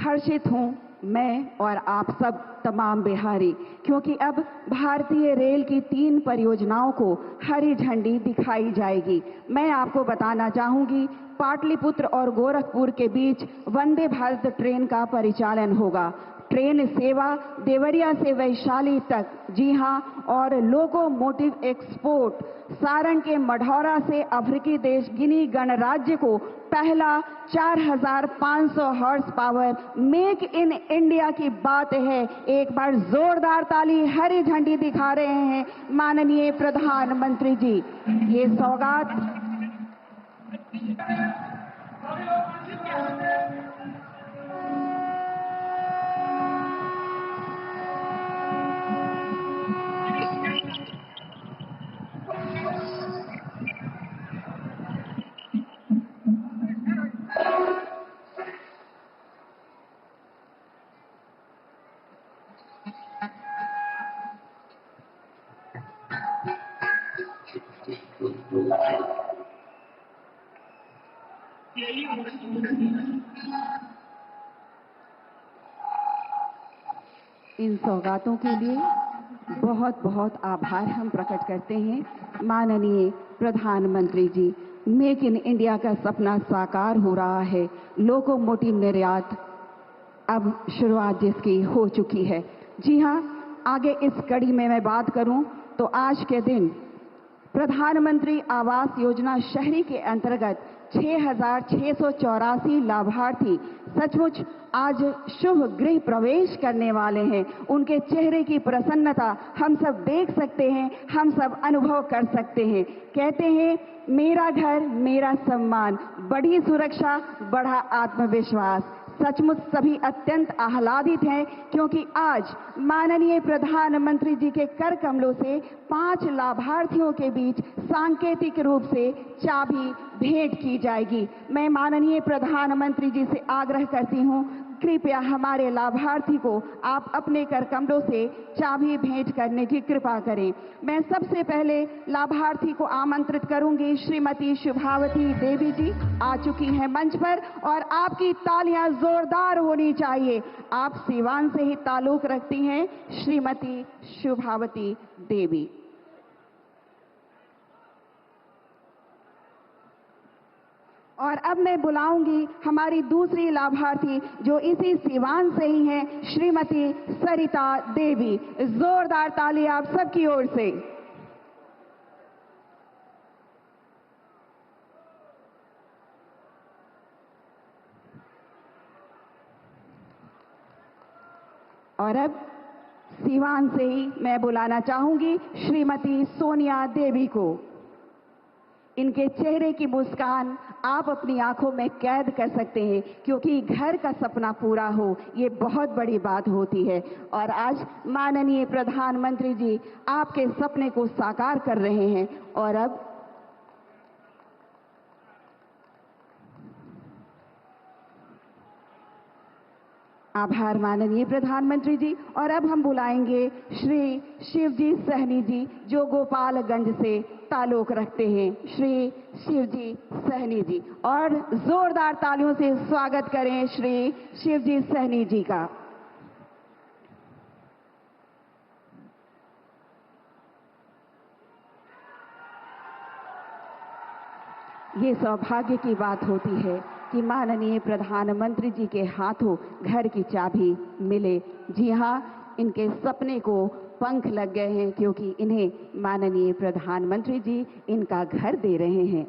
Speaker 3: हर्षित हूं मैं और आप सब तमाम बिहारी, क्योंकि अब भारतीय रेल की 3 परियोजनाओं को हरी झंडी दिखाई जाएगी। मैं आपको बताना चाहूंगी, पाटलिपुत्र और गोरखपुर के बीच वंदे भारत ट्रेन का परिचालन होगा। ट्रेन सेवा देवरिया से वैशाली तक। जी हां, और लोकोमोटिव एक्सपोर्ट सारण के मढ़ौरा से अफ्रीकी देश गिनी गणराज्य को पहला 4,500 horse power make in India की बात है। एक बार जोरदार ताली। हरी झंडी दिखा रहे हैं माननीय प्रधानमंत्री जी। ये सौगात इन सौगातों के लिए बहुत बहुत आभार हम प्रकट करते हैं माननीय प्रधानमंत्री जी। मेक इन इंडिया का सपना साकार हो रहा है। लोकोमोटिव निर्यात अब शुरुआत जिसकी हो चुकी है। जी हां, आगे इस कड़ी में मैं बात करूं तो आज के दिन प्रधानमंत्री आवास योजना शहरी के अंतर्गत 6,684 लाभार्थी सचमुच आज शुभ गृह प्रवेश करने वाले हैं। उनके चेहरे की प्रसन्नता हम सब देख सकते हैं, हम सब अनुभव कर सकते हैं। कहते हैं, मेरा घर मेरा सम्मान, बढ़ी सुरक्षा बढ़ा आत्मविश्वास। सचमुच सभी अत्यंत आह्लादित हैं, क्योंकि आज माननीय प्रधानमंत्री जी के कर कमलों से 5 लाभार्थियों के बीच सांकेतिक रूप से चाबी भेंट की जाएगी। मैं माननीय प्रधानमंत्री जी से आग्रह करती हूं, कृपया हमारे लाभार्थी को आप अपने कर कमलों से चाबी भेंट करने की कृपा करें। मैं सबसे पहले लाभार्थी को आमंत्रित करूंगी। श्रीमती शुभावती देवी जी आ चुकी हैं मंच पर और आपकी तालियां जोरदार होनी चाहिए। आप सीवान से ही ताल्लुक रखती हैं, श्रीमती शुभावती देवी। और अब मैं बुलाऊंगी हमारी दूसरी लाभार्थी जो इसी सीवान से ही हैं, श्रीमती सरिता देवी। जोरदार ताली आप सबकी ओर से। और अब सीवान से ही मैं बुलाना चाहूंगी श्रीमती सोनिया देवी को। इनके चेहरे की मुस्कान आप अपनी आंखों में कैद कर सकते हैं, क्योंकि घर का सपना पूरा हो ये बहुत बड़ी बात होती है। और आज माननीय प्रधानमंत्री जी आपके सपने को साकार कर रहे हैं। और अब आभार माननीय प्रधानमंत्री जी। और अब हम बुलाएंगे श्री शिवजी सहनी जी, जो गोपालगंज से ताल्लुक रखते हैं। श्री शिवजी सहनी जी, और जोरदार तालियों से स्वागत करें श्री शिवजी सहनी जी का। ये सौभाग्य की बात होती है कि माननीय प्रधानमंत्री जी के हाथों घर की चाबी मिले। जी हाँ, इनके सपने को पंख लग गए हैं, क्योंकि इन्हें माननीय प्रधानमंत्री जी इनका घर दे रहे हैं।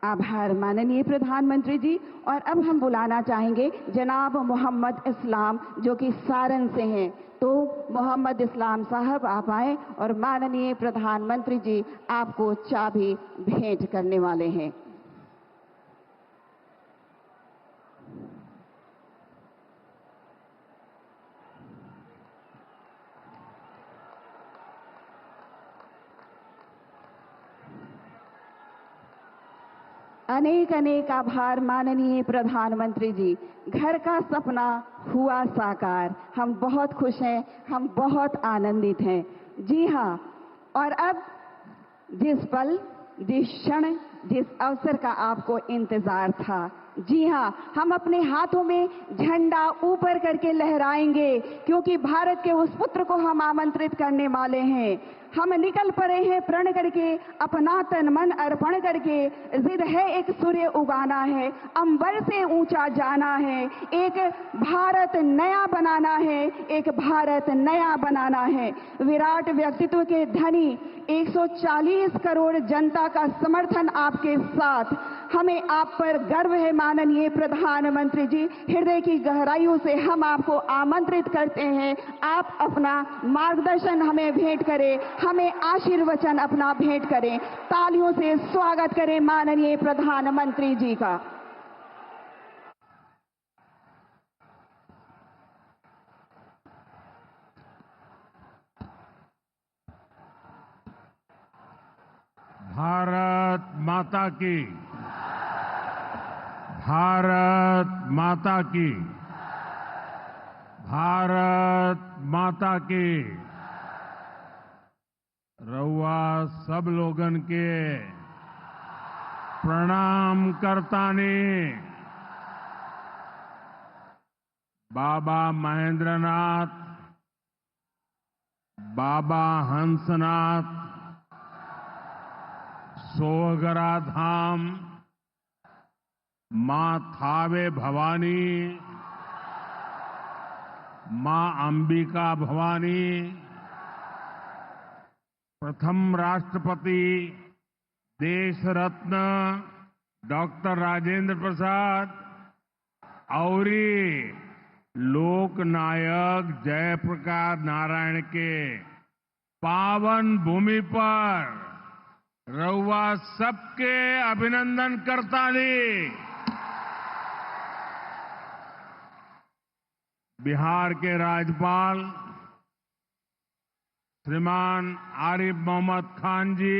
Speaker 3: आभार माननीय प्रधानमंत्री जी। और अब हम बुलाना चाहेंगे जनाब मोहम्मद इस्लाम, जो कि सारण से हैं। तो मोहम्मद इस्लाम साहब आप आए और माननीय प्रधानमंत्री जी आपको चाबी भेंट करने वाले हैं। अनेक अनेक आभार माननीय प्रधानमंत्री जी। घर का सपना हुआ साकार। हम बहुत खुश हैं, हम बहुत आनंदित हैं। जी हाँ, और अब जिस पल, जिस क्षण, जिस अवसर का आपको इंतजार था, जी हाँ, हम अपने हाथों में झंडा ऊपर करके लहराएंगे, क्योंकि भारत के उस पुत्र को हम आमंत्रित करने वाले हैं। हम निकल पड़े हैं प्रण करके, अपना तन मन अर्पण करके। जिद है एक सूर्य उगाना है, अंबर से ऊंचा जाना है, एक भारत नया बनाना है, एक भारत नया बनाना है। विराट व्यक्तित्व के धनी 140 करोड़ जनता का समर्थन आपके साथ। हमें आप पर गर्व है माननीय प्रधानमंत्री जी। हृदय की गहराइयों से हम आपको आमंत्रित करते हैं, आप अपना मार्गदर्शन हमें भेंट करें, हमें आशीर्वचन अपना भेंट करें। तालियों से स्वागत करें माननीय प्रधानमंत्री जी का।
Speaker 7: भारत माता की, भारत माता की, भारत माता की। रउआ सब लोगन के प्रणाम करतानी। बाबा महेंद्रनाथ, बाबा हंसनाथ, सोहगरा धाम, मां थावे भवानी, मां अंबिका भवानी, प्रथम राष्ट्रपति देश रत्न डॉक्टर राजेंद्र प्रसाद और लोक नायक जयप्रकाश नारायण के पावन भूमि पर रउआ सबके अभिनंदन करतानी। बिहार के राज्यपाल श्रीमान आरिफ मोहम्मद खान जी,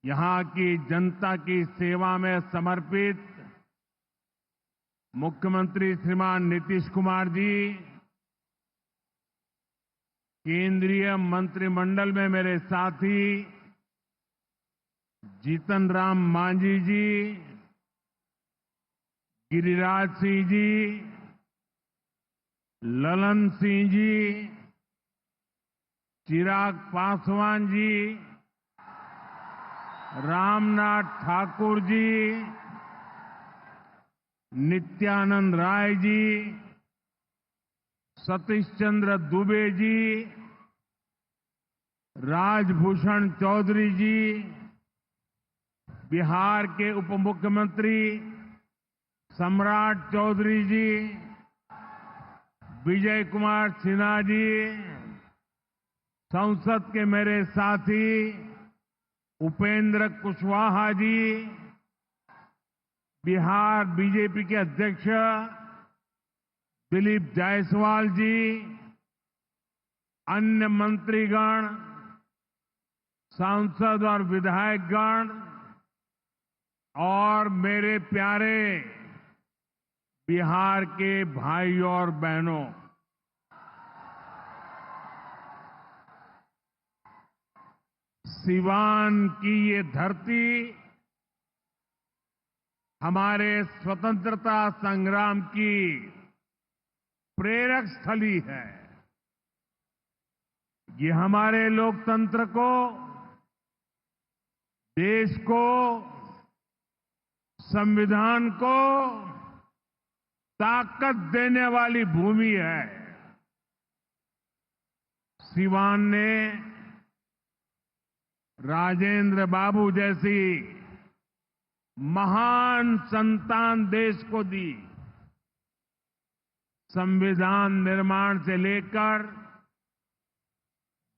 Speaker 7: यहां की जनता की सेवा में समर्पित मुख्यमंत्री श्रीमान नीतीश कुमार जी, केंद्रीय मंत्रिमंडल में मेरे साथी जीतन राम मांझी जी, गिरिराज सिंह जी, ललन सिंह जी, चिराग पासवान जी, रामनाथ ठाकुर जी, नित्यानंद राय जी, सतीश चंद्र दुबे जी, राजभूषण चौधरी जी, बिहार के उप मुख्यमंत्री सम्राट चौधरी जी, विजय कुमार सिन्हा जी, संसद के मेरे साथी उपेंद्र कुशवाहा जी, बिहार बीजेपी के अध्यक्ष दिलीप जायसवाल जी, अन्य मंत्रीगण, सांसद और विधायकगण और मेरे प्यारे बिहार के भाइयों और बहनों, सिवान की ये धरती हमारे स्वतंत्रता संग्राम की प्रेरक स्थली है। ये हमारे लोकतंत्र को, देश को, संविधान को ताकत देने वाली भूमि है। सिवान ने राजेंद्र बाबू जैसी महान संतान देश को दी। संविधान निर्माण से लेकर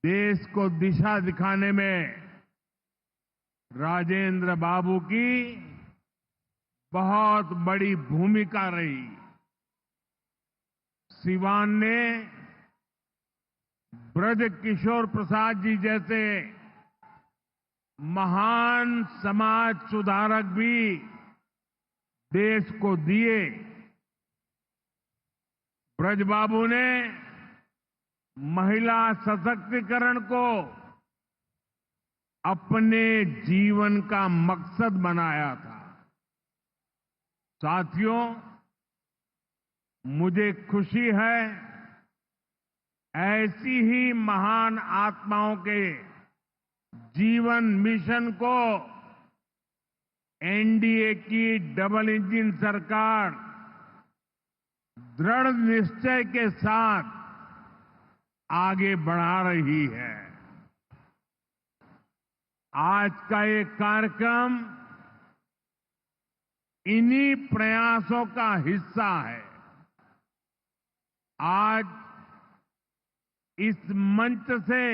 Speaker 7: देश को दिशा दिखाने में राजेंद्र बाबू की बहुत बड़ी भूमिका रही। सिवान ने ब्रज किशोर प्रसाद जी जैसे महान समाज सुधारक भी देश को दिए। ब्रज बाबू ने महिला सशक्तिकरण को अपने जीवन का मकसद बनाया था। साथियों, मुझे खुशी है ऐसी ही महान आत्माओं के जीवन मिशन को एनडीए की डबल इंजन सरकार दृढ़ निश्चय के साथ आगे बढ़ा रही है। आज का ये कार्यक्रम इन्हीं प्रयासों का हिस्सा है। आज इस मंच से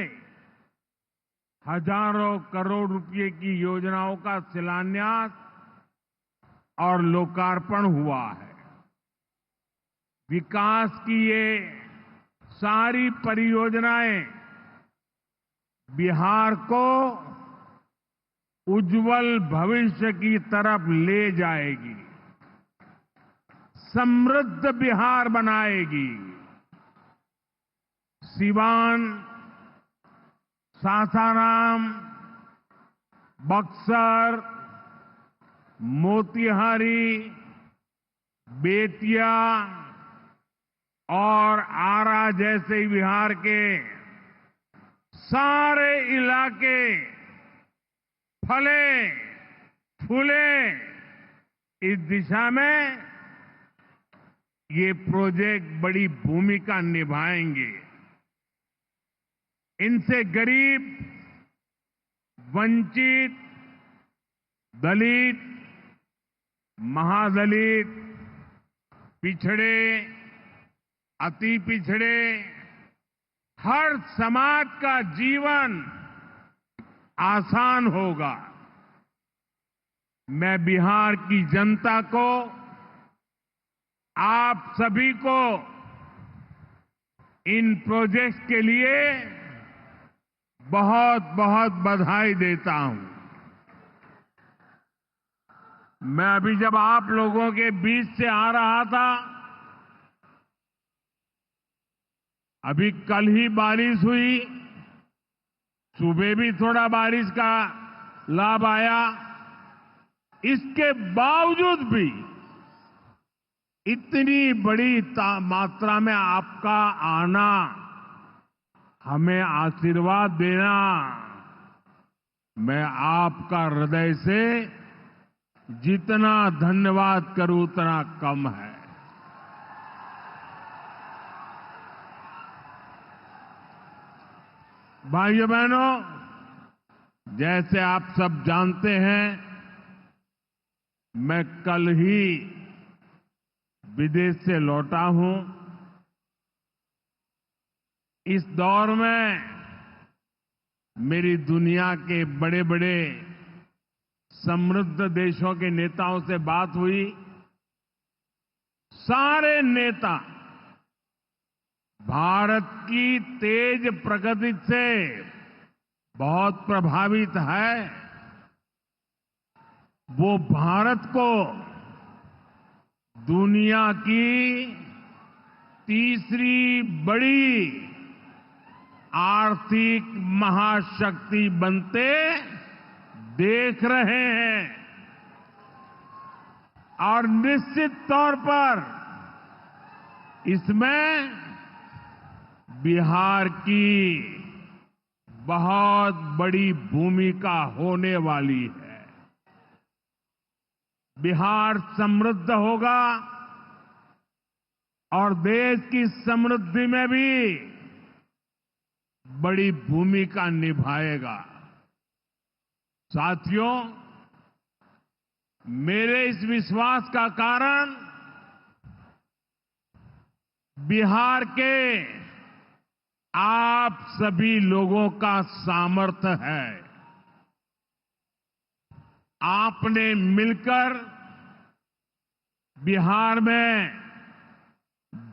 Speaker 7: हजारों करोड़ रुपए की योजनाओं का शिलान्यास और लोकार्पण हुआ है। विकास की ये सारी परियोजनाएं बिहार को उज्जवल भविष्य की तरफ ले जाएगी, समृद्ध बिहार बनाएगी। सिवान, सासाराम, बक्सर, मोतिहारी, बेतिया और आरा जैसे बिहार के सारे इलाके फले फूले। इस दिशा में ये प्रोजेक्ट बड़ी भूमिका निभाएंगे। इनसे गरीब, वंचित, दलित, महादलित, पिछड़े, अति पिछड़े, हर समाज का जीवन आसान होगा। मैं बिहार की जनता को, आप सभी को इन प्रोजेक्ट्स के लिए बहुत बहुत बधाई देता हूं। मैं अभी जब आप लोगों के बीच से आ रहा था, अभी कल ही बारिश हुई, सुबह भी थोड़ा बारिश का लाभ आया। इसके बावजूद भी इतनी बड़ी मात्रा में आपका आना, हमें आशीर्वाद देना, मैं आपका हृदय से जितना धन्यवाद करूं उतना कम है। भाइयों बहनों, जैसे आप सब जानते हैं, मैं कल ही विदेश से लौटा हूं। इस दौर में मेरी दुनिया के बड़े बड़े समृद्ध देशों के नेताओं से बात हुई। सारे नेता भारत की तेज प्रगति से बहुत प्रभावित है। वो भारत को दुनिया की तीसरी बड़ी आर्थिक महाशक्ति बनते देख रहे हैं और निश्चित तौर पर इसमें बिहार की बहुत बड़ी भूमिका होने वाली है। बिहार समृद्ध होगा और देश की समृद्धि में भी बड़ी भूमिका निभाएगा। साथियों, मेरे इस विश्वास का कारण बिहार के आप सभी लोगों का सामर्थ्य है। आपने मिलकर बिहार में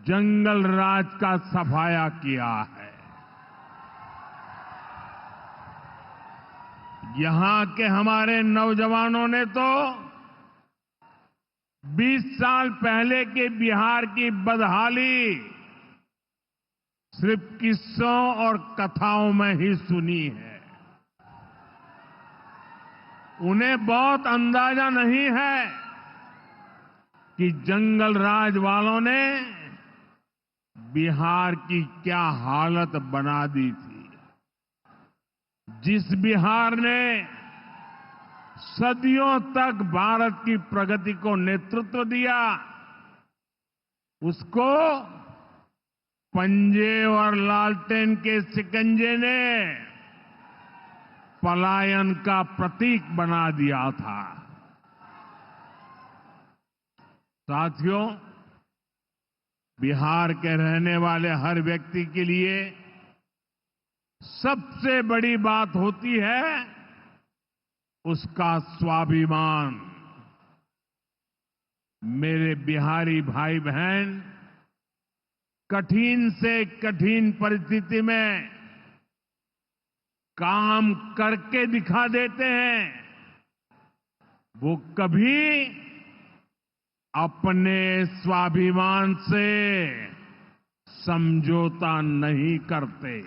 Speaker 7: जंगल राज का सफाया किया है। यहां के हमारे नौजवानों ने तो 20 साल पहले के बिहार की बदहाली सिर्फ किस्सों और कथाओं में ही सुनी है। उन्हें बहुत अंदाजा नहीं है कि जंगल राज वालों ने बिहार की क्या हालत बना दी थी। जिस बिहार ने सदियों तक भारत की प्रगति को नेतृत्व दिया, उसको पंजे और लालटेन के शिकंजे ने पलायन का प्रतीक बना दिया था। साथियों, बिहार के रहने वाले हर व्यक्ति के लिए सबसे बड़ी बात होती है उसका स्वाभिमान। मेरे बिहारी भाई बहन कठिन से कठिन परिस्थिति में काम करके दिखा देते हैं। वो कभी अपने स्वाभिमान से समझौता नहीं करते।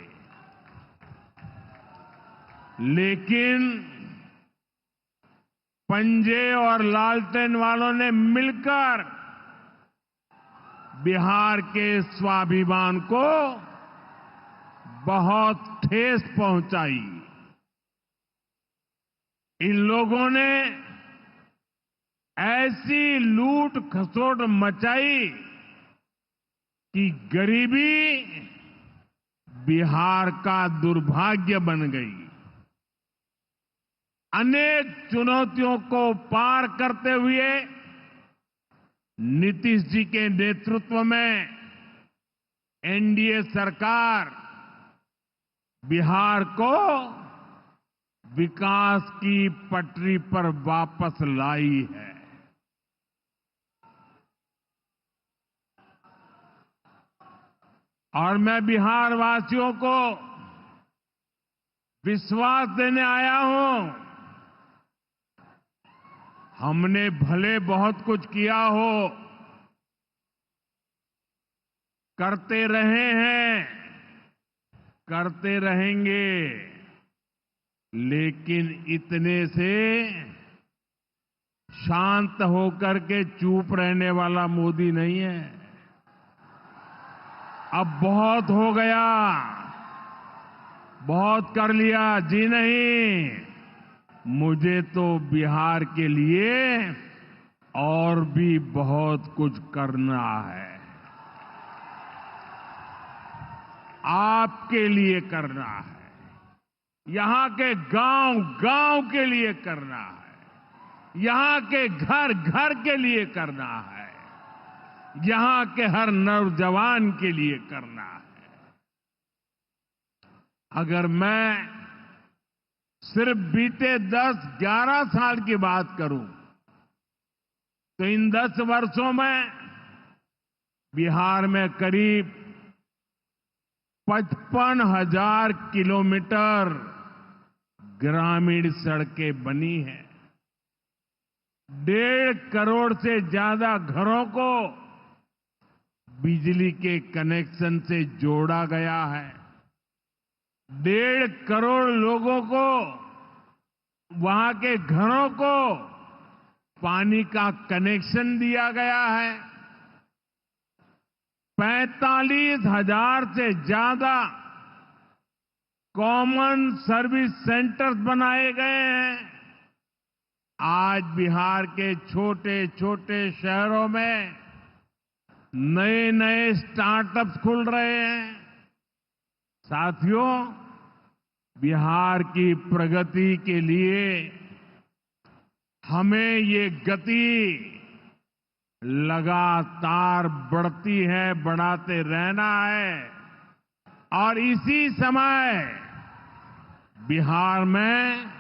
Speaker 7: लेकिन पंजे और लालटेन वालों ने मिलकर बिहार के स्वाभिमान को बहुत ठेस पहुंचाई। इन लोगों ने ऐसी लूट खसोट मचाई कि गरीबी बिहार का दुर्भाग्य बन गई। अनेक चुनौतियों को पार करते हुए नीतीश जी के नेतृत्व में एनडीए सरकार बिहार को विकास की पटरी पर वापस लाई है। और मैं बिहार वासियों को विश्वास देने आया हूं, हमने भले बहुत कुछ किया हो, करते रहे हैं, करते रहेंगे, लेकिन इतने से शांत होकर के चुप रहने वाला मोदी नहीं है। अब बहुत हो गया, बहुत कर लिया जी नहीं, मुझे तो बिहार के लिए और भी बहुत कुछ करना है। आपके लिए करना है, यहां के गांव गांव के लिए करना है, यहां के घर घर के लिए करना है। यहां के हर नौजवान के लिए करना है। अगर मैं सिर्फ बीते 10-11 साल की बात करूं तो इन 10 वर्षों में बिहार में करीब 55,000 किलोमीटर ग्रामीण सड़कें बनी हैं। 1.5 करोड़ से ज्यादा घरों को बिजली के कनेक्शन से जोड़ा गया है। 1.5 करोड़ लोगों को, वहां के घरों को पानी का कनेक्शन दिया गया है। 45,000 से ज्यादा कॉमन सर्विस सेंटर्स बनाए गए हैं। आज बिहार के छोटे छोटे शहरों में नए नए स्टार्टअप्स खुल रहे हैं। साथियों, बिहार की प्रगति के लिए हमें ये गति लगातार बढ़ाते रहना है। और इसी समय बिहार में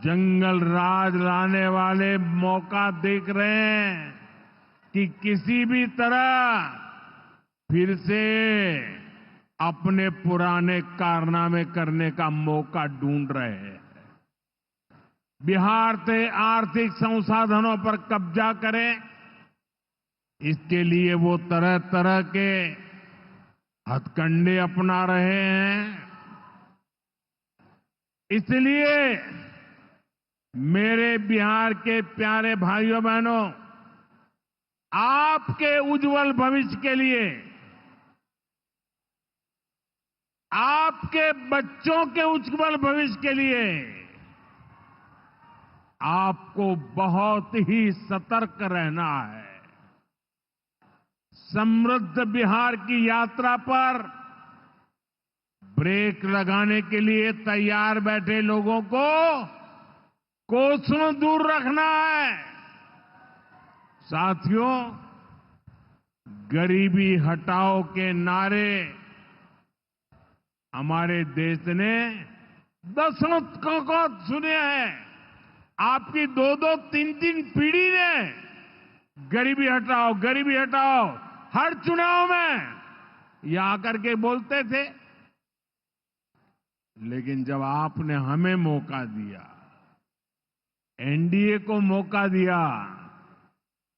Speaker 7: जंगल राज लाने वाले मौका देख रहे हैं कि किसी भी तरह फिर से अपने पुराने कारनामे करने का मौका ढूंढ रहे हैं। बिहार से आर्थिक संसाधनों पर कब्जा करें, इसके लिए वो तरह तरह के हथकंडे अपना रहे हैं। इसलिए मेरे बिहार के प्यारे भाइयों बहनों, आपके उज्जवल भविष्य के लिए, आपके बच्चों के उज्जवल भविष्य के लिए आपको बहुत ही सतर्क रहना है। समृद्ध बिहार की यात्रा पर ब्रेक लगाने के लिए तैयार बैठे लोगों को कोसों दूर रखना है। साथियों, गरीबी हटाओ के नारे हमारे देश ने दशकों को सुने हैं। आपकी 2-2, 3-3 पीढ़ी ने गरीबी हटाओ, गरीबी हटाओ हर चुनाव में ये आकर के बोलते थे। लेकिन जब आपने हमें मौका दिया, एनडीए को मौका दिया,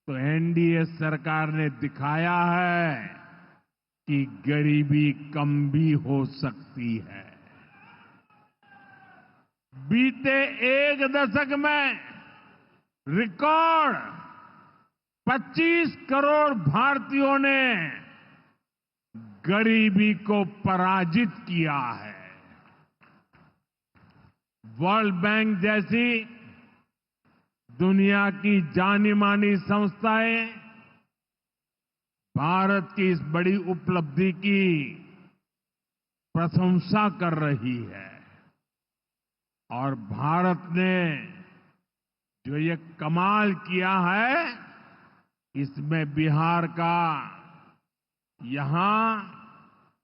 Speaker 7: तो एनडीए सरकार ने दिखाया है कि गरीबी कम भी हो सकती है। बीते एक दशक में रिकॉर्ड 25 करोड़ भारतीयों ने गरीबी को पराजित किया है। वर्ल्ड बैंक जैसी दुनिया की जानी मानी संस्थाएं भारत की इस बड़ी उपलब्धि की प्रशंसा कर रही है। और भारत ने जो ये कमाल किया है, इसमें बिहार का यहां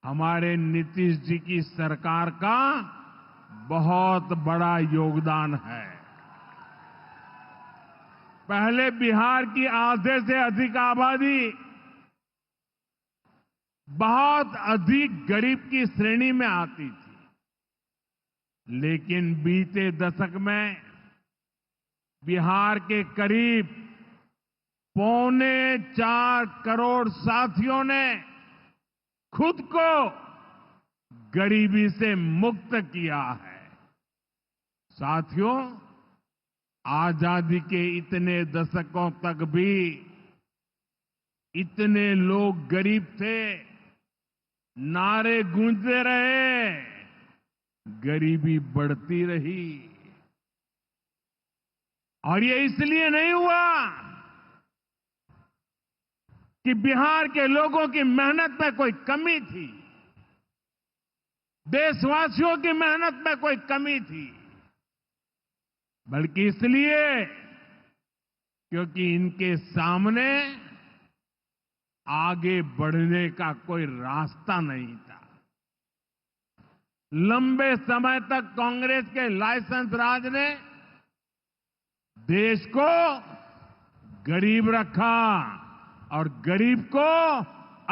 Speaker 7: हमारे नीतीश जी की सरकार का बहुत बड़ा योगदान है। पहले बिहार की आधे से अधिक आबादी बहुत अधिक गरीब की श्रेणी में आती थी। लेकिन बीते दशक में बिहार के करीब 4.25 करोड़ साथियों ने खुद को गरीबी से मुक्त किया है। साथियों, आजादी के इतने दशकों तक भी इतने लोग गरीब थे, नारे गूंजते रहे, गरीबी बढ़ती रही। और ये इसलिए नहीं हुआ कि बिहार के लोगों की मेहनत में कोई कमी थी, देशवासियों की मेहनत में कोई कमी थी, बल्कि इसलिए क्योंकि इनके सामने आगे बढ़ने का कोई रास्ता नहीं था। लंबे समय तक कांग्रेस के लाइसेंस राज ने देश को गरीब रखा और गरीब को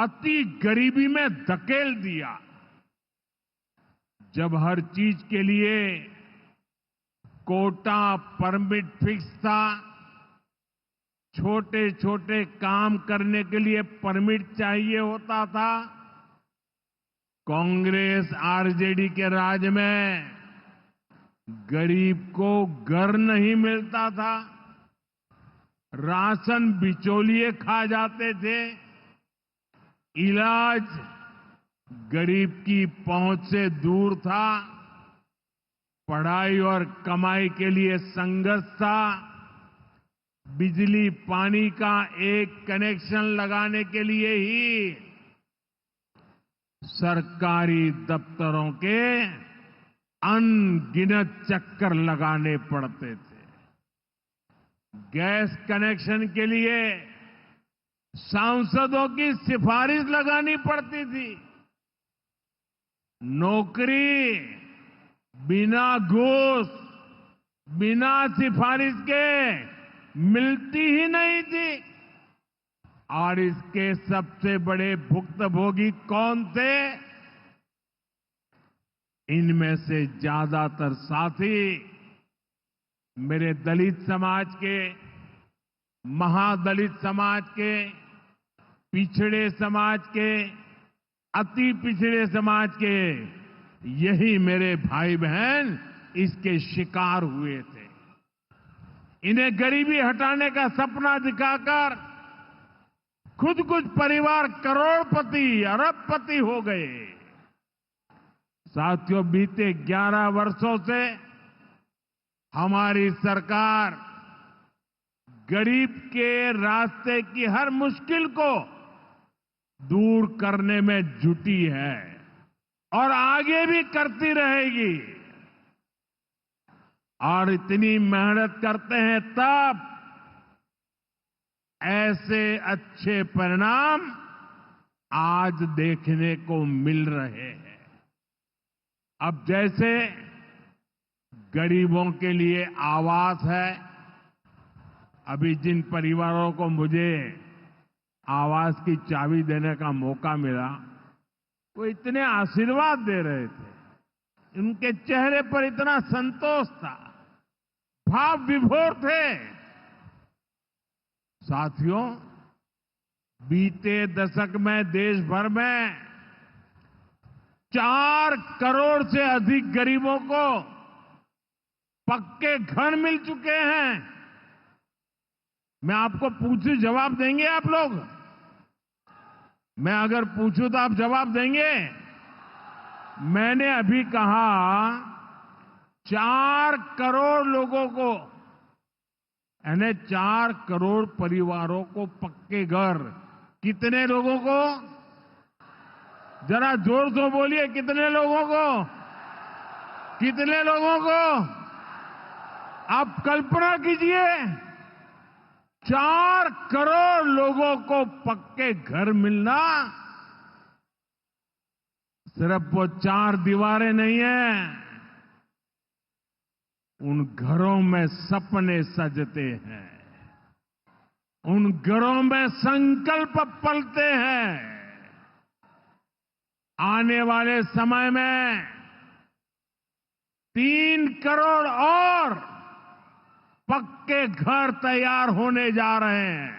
Speaker 7: अति गरीबी में धकेल दिया। जब हर चीज के लिए कोटा परमिट फिक्स था, छोटे छोटे काम करने के लिए परमिट चाहिए होता था, कांग्रेस आरजेडी के राज में गरीब को घर नहीं मिलता था, राशन बिचौलिए खा जाते थे, इलाज गरीब की पहुंच से दूर था, पढ़ाई और कमाई के लिए संघर्ष था, बिजली पानी का एक कनेक्शन लगाने के लिए ही सरकारी दफ्तरों के अनगिनत चक्कर लगाने पड़ते थे। गैस कनेक्शन के लिए सांसदों की सिफारिश लगानी पड़ती थी। नौकरी बिना घूस, बिना सिफारिश के मिलती ही नहीं थी। और इसके सबसे बड़े भुक्तभोगी कौन थे? इनमें से ज्यादातर साथी मेरे दलित समाज के, महादलित समाज के, पिछड़े समाज के, अति पिछड़े समाज के, यही मेरे भाई बहन इसके शिकार हुए थे। इन्हें गरीबी हटाने का सपना दिखाकर खुद कुछ परिवार करोड़पति, अरबपति हो गए। साथियों, बीते 11 वर्षों से हमारी सरकार गरीब के रास्ते की हर मुश्किल को दूर करने में जुटी है और आगे भी करती रहेगी। और इतनी मेहनत करते हैं तब ऐसे अच्छे परिणाम आज देखने को मिल रहे हैं। अब जैसे गरीबों के लिए आवास है, अभी जिन परिवारों को मुझे आवास की चाबी देने का मौका मिला, वो इतने आशीर्वाद दे रहे थे, उनके चेहरे पर इतना संतोष था, भाव विभोर थे। साथियों, बीते दशक में देश भर में 4 करोड़ से अधिक गरीबों को पक्के घर मिल चुके हैं। मैं आपको पूछूं, जवाब देंगे आप लोग? मैं अगर पूछूं तो आप जवाब देंगे? मैंने अभी कहा 4 करोड़ लोगों को, यानी 4 करोड़ परिवारों को पक्के घर। कितने लोगों को? जरा जोर से बोलिए, कितने लोगों को? कितने लोगों को? आप कल्पना कीजिए, 4 करोड़ लोगों को पक्के घर मिलना। सिर्फ वो 4 दीवारें नहीं है, उन घरों में सपने सजते हैं, उन घरों में संकल्प पलते हैं। आने वाले समय में 3 करोड़ और पक्के घर तैयार होने जा रहे हैं।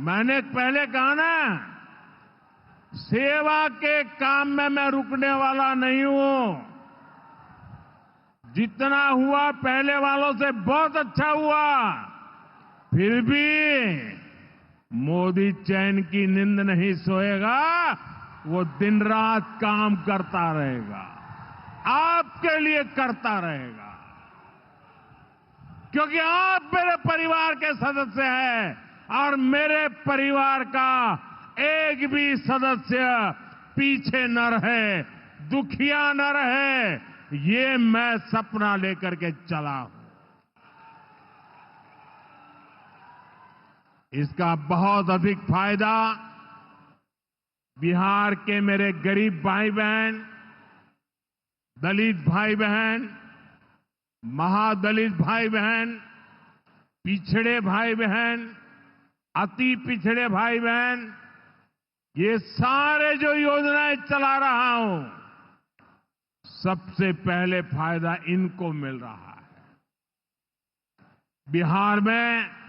Speaker 7: मैंने पहले कहा ना, सेवा के काम में मैं रुकने वाला नहीं हूं। जितना हुआ पहले वालों से बहुत अच्छा हुआ, फिर भी मोदी चैन की नींद नहीं सोएगा, वो दिन रात काम करता रहेगा, आपके लिए करता रहेगा, क्योंकि आप मेरे परिवार के सदस्य हैं और मेरे परिवार का एक भी सदस्य पीछे न रहे, दुखिया न रहे, ये मैं सपना लेकर के चला हूं। इसका बहुत अधिक फायदा बिहार के मेरे गरीब भाई बहन, दलित भाई बहन, महादलित भाई बहन, पिछड़े भाई बहन, अति पिछड़े भाई बहन, ये सारे जो योजनाएं चला रहा हूं, सबसे पहले फायदा इनको मिल रहा है। बिहार में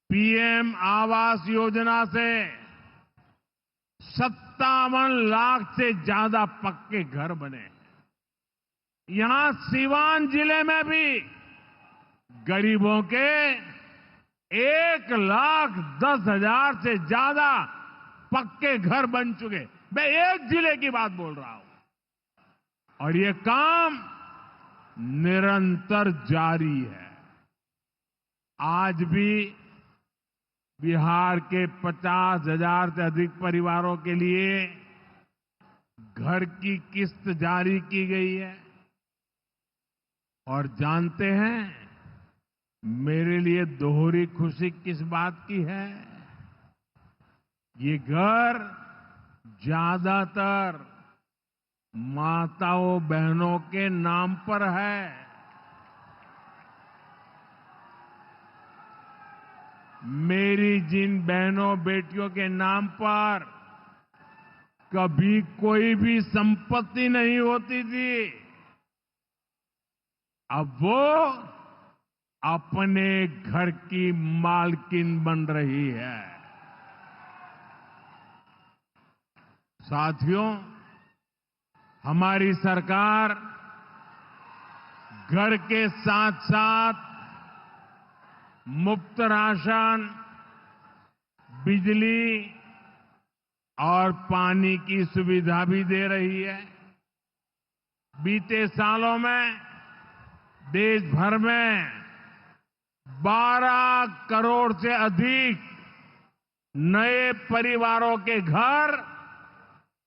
Speaker 7: पीएम आवास योजना से 57 लाख से ज्यादा पक्के घर बने हैं। यहां सीवान जिले में भी गरीबों के 1,10,000 से ज्यादा पक्के घर बन चुके। मैं एक जिले की बात बोल रहा हूं और ये काम निरंतर जारी है। आज भी बिहार के 50,000 से अधिक परिवारों के लिए घर की किस्त जारी की गई है। और जानते हैं मेरे लिए दोहरी खुशी किस बात की है? ये घर ज्यादातर माताओं बहनों के नाम पर है। मेरी जिन बहनों बेटियों के नाम पर कभी कोई भी संपत्ति नहीं होती थी, अब वो अपने घर की मालकिन बन रही है। साथियों, हमारी सरकार घर के साथ साथ मुफ्त राशन, बिजली और पानी की सुविधा भी दे रही है। बीते सालों में देश भर में 12 करोड़ से अधिक नए परिवारों के घर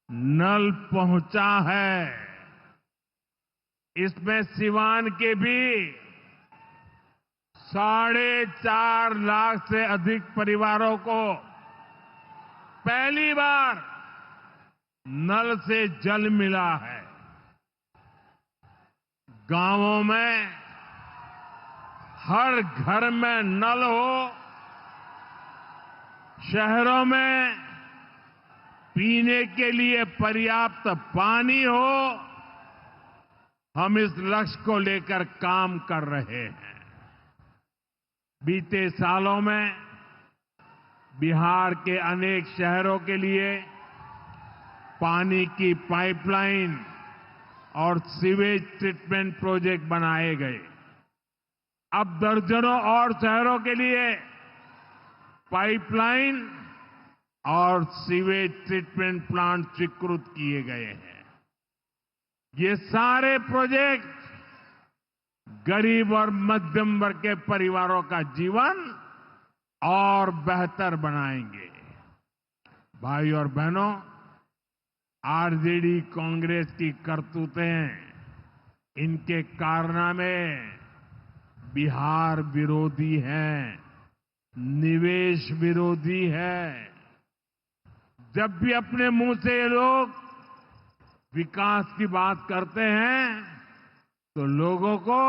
Speaker 7: नल पहुंचा है। इसमें सिवान के भी 4.5 लाख से अधिक परिवारों को पहली बार नल से जल मिला है। गांवों में हर घर में नल हो, शहरों में पीने के लिए पर्याप्त पानी हो, हम इस लक्ष्य को लेकर काम कर रहे हैं। बीते सालों में बिहार के अनेक शहरों के लिए पानी की पाइपलाइन और सीवेज ट्रीटमेंट प्रोजेक्ट बनाए गए। अब दर्जनों और शहरों के लिए पाइपलाइन और सीवेज ट्रीटमेंट प्लांट स्वीकृत किए गए हैं। ये सारे प्रोजेक्ट गरीब और मध्यम वर्ग के परिवारों का जीवन और बेहतर बनाएंगे। भाई और बहनों, आरजेडी कांग्रेस की करतूतें, इनके कारनामे बिहार विरोधी हैं, निवेश विरोधी है। जब भी अपने मुंह से ये लोग विकास की बात करते हैं तो लोगों को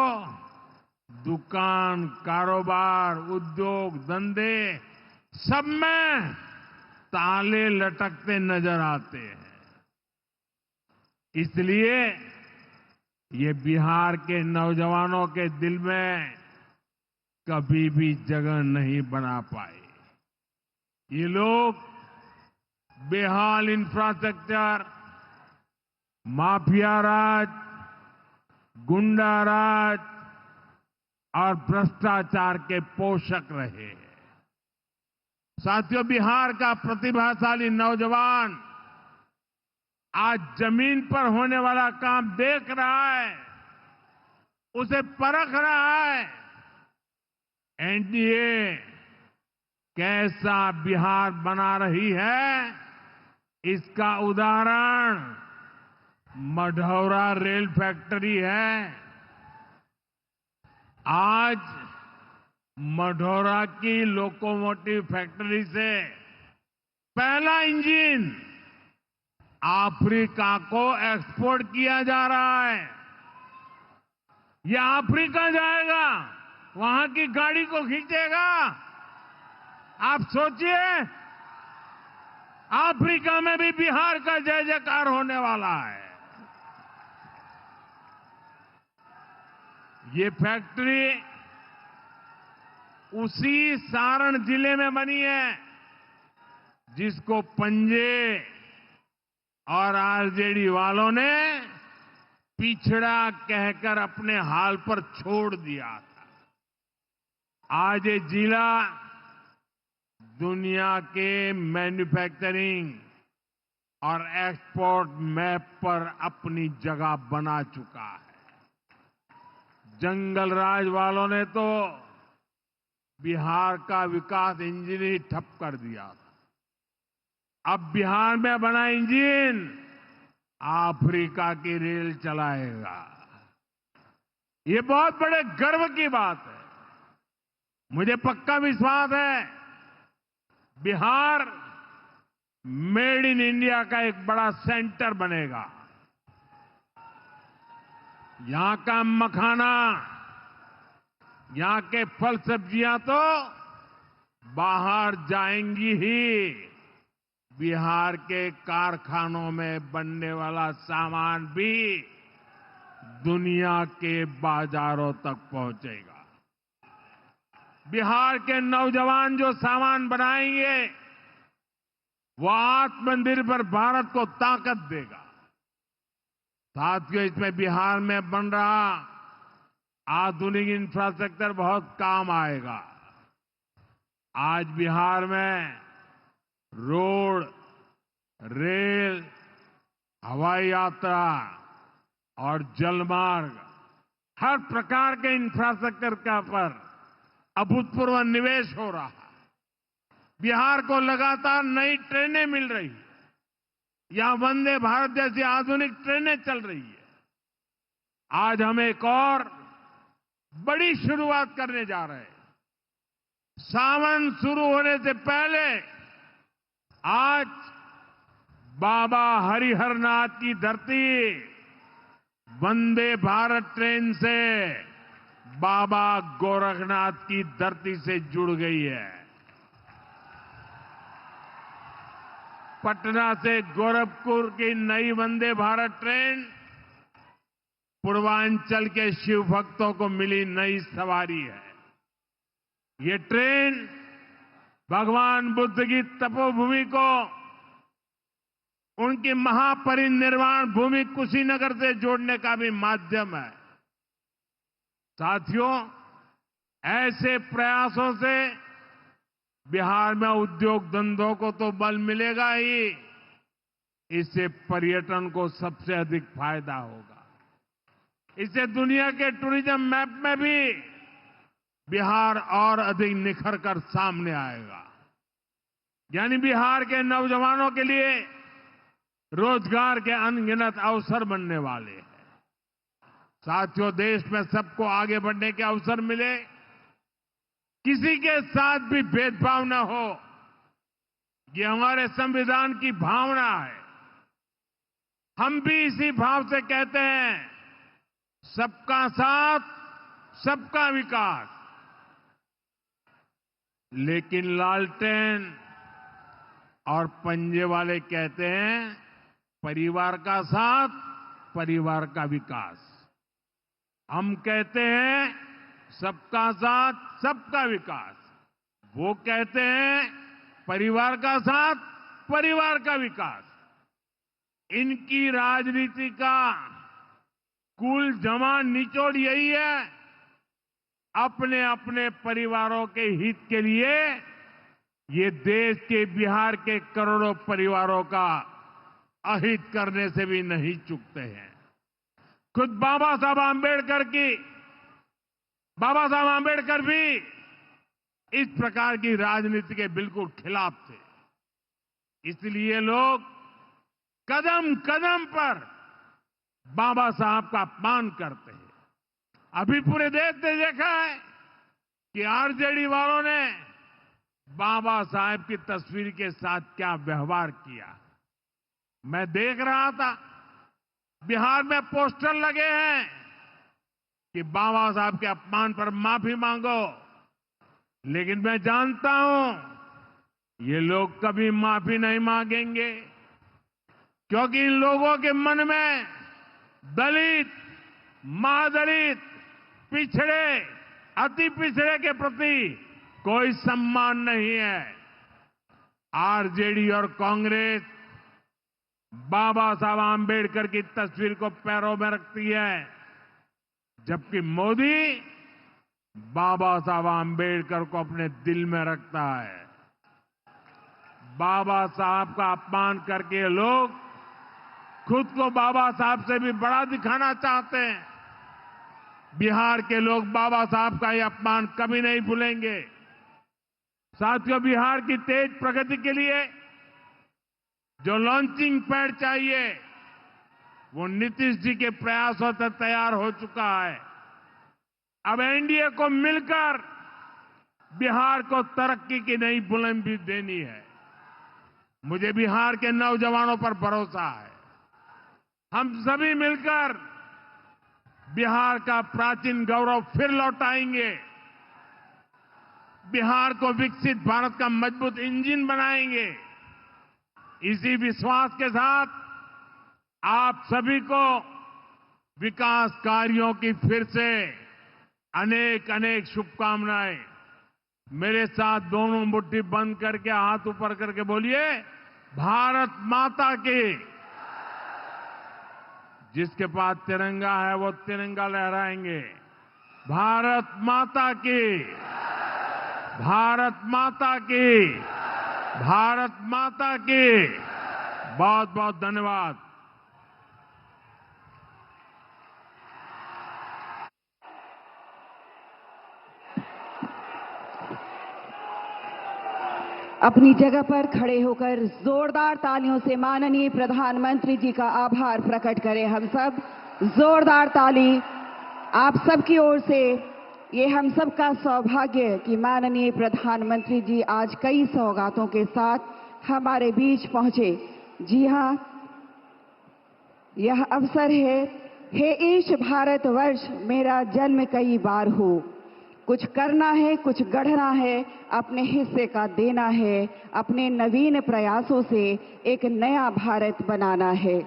Speaker 7: दुकान, कारोबार, उद्योग, धंधे सब में ताले लटकते नजर आते हैं। इसलिए ये बिहार के नौजवानों के दिल में कभी भी जगह नहीं बना पाए। ये लोग बेहाल इंफ्रास्ट्रक्चर, माफिया राज, गुंडा राज और भ्रष्टाचार के पोषक रहे हैं। साथियों, बिहार का प्रतिभाशाली नौजवान आज जमीन पर होने वाला काम देख रहा है, उसे परख रहा है। एनडीए कैसा बिहार बना रही है, इसका उदाहरण मढ़ौरा रेल फैक्ट्री है। आज मढौरा की लोकोमोटिव फैक्ट्री से पहला इंजन अफ्रीका को एक्सपोर्ट किया जा रहा है। यह अफ्रीका जाएगा, वहां की गाड़ी को खींचेगा। आप सोचिए, अफ्रीका में भी बिहार का जय जयकार होने वाला है। ये फैक्ट्री उसी सारण जिले में बनी है जिसको पंजे और आरजेडी वालों ने पिछड़ा कहकर अपने हाल पर छोड़ दिया था। आज ये जिला दुनिया के मैन्युफैक्चरिंग और एक्सपोर्ट मैप पर अपनी जगह बना चुका है। जंगल राज वालों ने तो बिहार का विकास इंजन ही ठप कर दिया था। अब बिहार में बना इंजन अफ्रीका की रेल चलाएगा। ये बहुत बड़े गर्व की बात है। मुझे पक्का विश्वास है बिहार मेड इन इंडिया का एक बड़ा सेंटर बनेगा। यहां का मखाना, यहां के फल सब्जियां तो बाहर जाएंगी ही। बिहार के कारखानों में बनने वाला सामान भी दुनिया के बाजारों तक पहुंचेगा। बिहार के नौजवान जो सामान बनाएंगे वो आत्मनिर्भर भारत को ताकत देगा। साथियों, इसमें बिहार में बन रहा आधुनिक इंफ्रास्ट्रक्चर बहुत काम आएगा। आज बिहार में रोड, रेल, हवाई यात्रा और जलमार्ग, हर प्रकार के इंफ्रास्ट्रक्चर का पर अभूतपूर्व निवेश हो रहा है। बिहार को लगातार नई ट्रेनें मिल रही है। यहां वंदे भारत जैसी आधुनिक ट्रेनें चल रही है। आज हम एक और बड़ी शुरुआत करने जा रहे हैं। सावन शुरू होने से पहले आज बाबा हरिहरनाथ की धरती वंदे भारत ट्रेन से बाबा गोरखनाथ की धरती से जुड़ गई है। पटना से गोरखपुर की नई वंदे भारत ट्रेन पूर्वांचल के शिव भक्तों को मिली नई सवारी है। ये ट्रेन भगवान बुद्ध की तपोभूमि को उनकी महापरिनिर्वाण भूमि कुशीनगर से जोड़ने का भी माध्यम है। साथियों, ऐसे प्रयासों से बिहार में उद्योग धंधों को तो बल मिलेगा ही, इससे पर्यटन को सबसे अधिक फायदा होगा। इससे दुनिया के टूरिज्म मैप में भी बिहार और अधिक निखर कर सामने आएगा। यानी बिहार के नौजवानों के लिए रोजगार के अनगिनत अवसर बनने वाले हैं। साथियों, देश में सबको आगे बढ़ने के अवसर मिले, किसी के साथ भी भेदभाव न हो, ये हमारे संविधान की भावना है। हम भी इसी भाव से कहते हैं, सबका साथ, सबका विकास। लेकिन लालटेन और पंजे वाले कहते हैं, परिवार का साथ, परिवार का विकास। हम कहते हैं सबका साथ, सबका विकास। वो कहते हैं परिवार का साथ, परिवार का विकास। इनकी राजनीति का कुल जमा निचोड़ यही है, अपने अपने परिवारों के हित के लिए ये देश के बिहार के करोड़ों परिवारों का अहित करने से भी नहीं चूकते हैं। खुद बाबा साहब आंबेडकर भी इस प्रकार की राजनीति के बिल्कुल खिलाफ थे। इसलिए लोग कदम कदम पर बाबा साहब का अपमान करते हैं। अभी पूरे देश ने देखा है कि आरजेडी वालों ने बाबा साहेब की तस्वीर के साथ क्या व्यवहार किया। मैं देख रहा था बिहार में पोस्टर लगे हैं कि बाबा साहब के अपमान पर माफी मांगो, लेकिन मैं जानता हूं ये लोग कभी माफी नहीं मांगेंगे, क्योंकि इन लोगों के मन में दलित, महादलित, पिछड़े, अति पिछड़े के प्रति कोई सम्मान नहीं है। आरजेडी और कांग्रेस बाबा साहब आंबेडकर की तस्वीर को पैरों में रखती है, जबकि मोदी बाबा साहब आंबेडकर को अपने दिल में रखता है। बाबा साहब का अपमान करके ये लोग खुद को बाबा साहब से भी बड़ा दिखाना चाहते हैं। बिहार के लोग बाबा साहब का ये अपमान कभी नहीं भूलेंगे। साथियों, बिहार की तेज प्रगति के लिए जो लॉन्चिंग पैड चाहिए वो नीतीश जी के प्रयासों से तैयार हो चुका है। अब एनडीए को मिलकर बिहार को तरक्की की नई बुलंदी देनी है। मुझे बिहार के नौजवानों पर भरोसा है। हम सभी मिलकर बिहार का प्राचीन गौरव फिर लौटाएंगे। बिहार को विकसित भारत का मजबूत इंजन बनाएंगे। इसी विश्वास के साथ आप सभी को विकास कार्यों की फिर से अनेक अनेक शुभकामनाएं। मेरे साथ दोनों मुट्ठी बंद करके हाथ ऊपर करके बोलिए, भारत माता की। जिसके पास तिरंगा है वो तिरंगा लहराएंगे। भारत माता की, भारत माता की, भारत माता की। बहुत बहुत धन्यवाद।
Speaker 3: अपनी जगह पर खड़े होकर जोरदार तालियों से माननीय प्रधानमंत्री जी का आभार प्रकट करें। हम सब जोरदार ताली आप सबकी ओर से। ये हम सब का सौभाग्य कि माननीय प्रधानमंत्री जी आज कई सौगातों के साथ हमारे बीच पहुंचे। जी हां, यह अवसर है, हे ईश भारतवर्ष मेरा जन्म कई बार हो। कुछ करना है, कुछ गढ़ना है, अपने हिस्से का देना है, अपने नवीन प्रयासों से एक नया भारत बनाना है।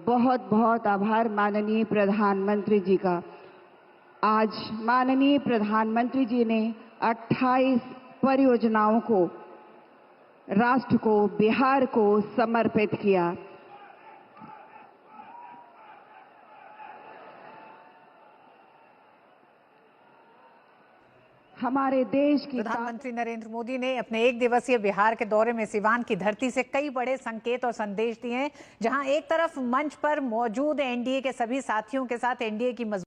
Speaker 3: बहुत बहुत आभार माननीय प्रधानमंत्री जी का। आज माननीय प्रधानमंत्री जी ने 28 परियोजनाओं को राष्ट्र को, बिहार को समर्पित किया। हमारे देश की
Speaker 9: प्रधानमंत्री नरेंद्र मोदी ने अपने एक दिवसीय बिहार के दौरे में सिवान की धरती से कई बड़े संकेत और संदेश दिए हैं, जहां एक तरफ मंच पर मौजूद एनडीए के सभी साथियों के साथ एनडीए की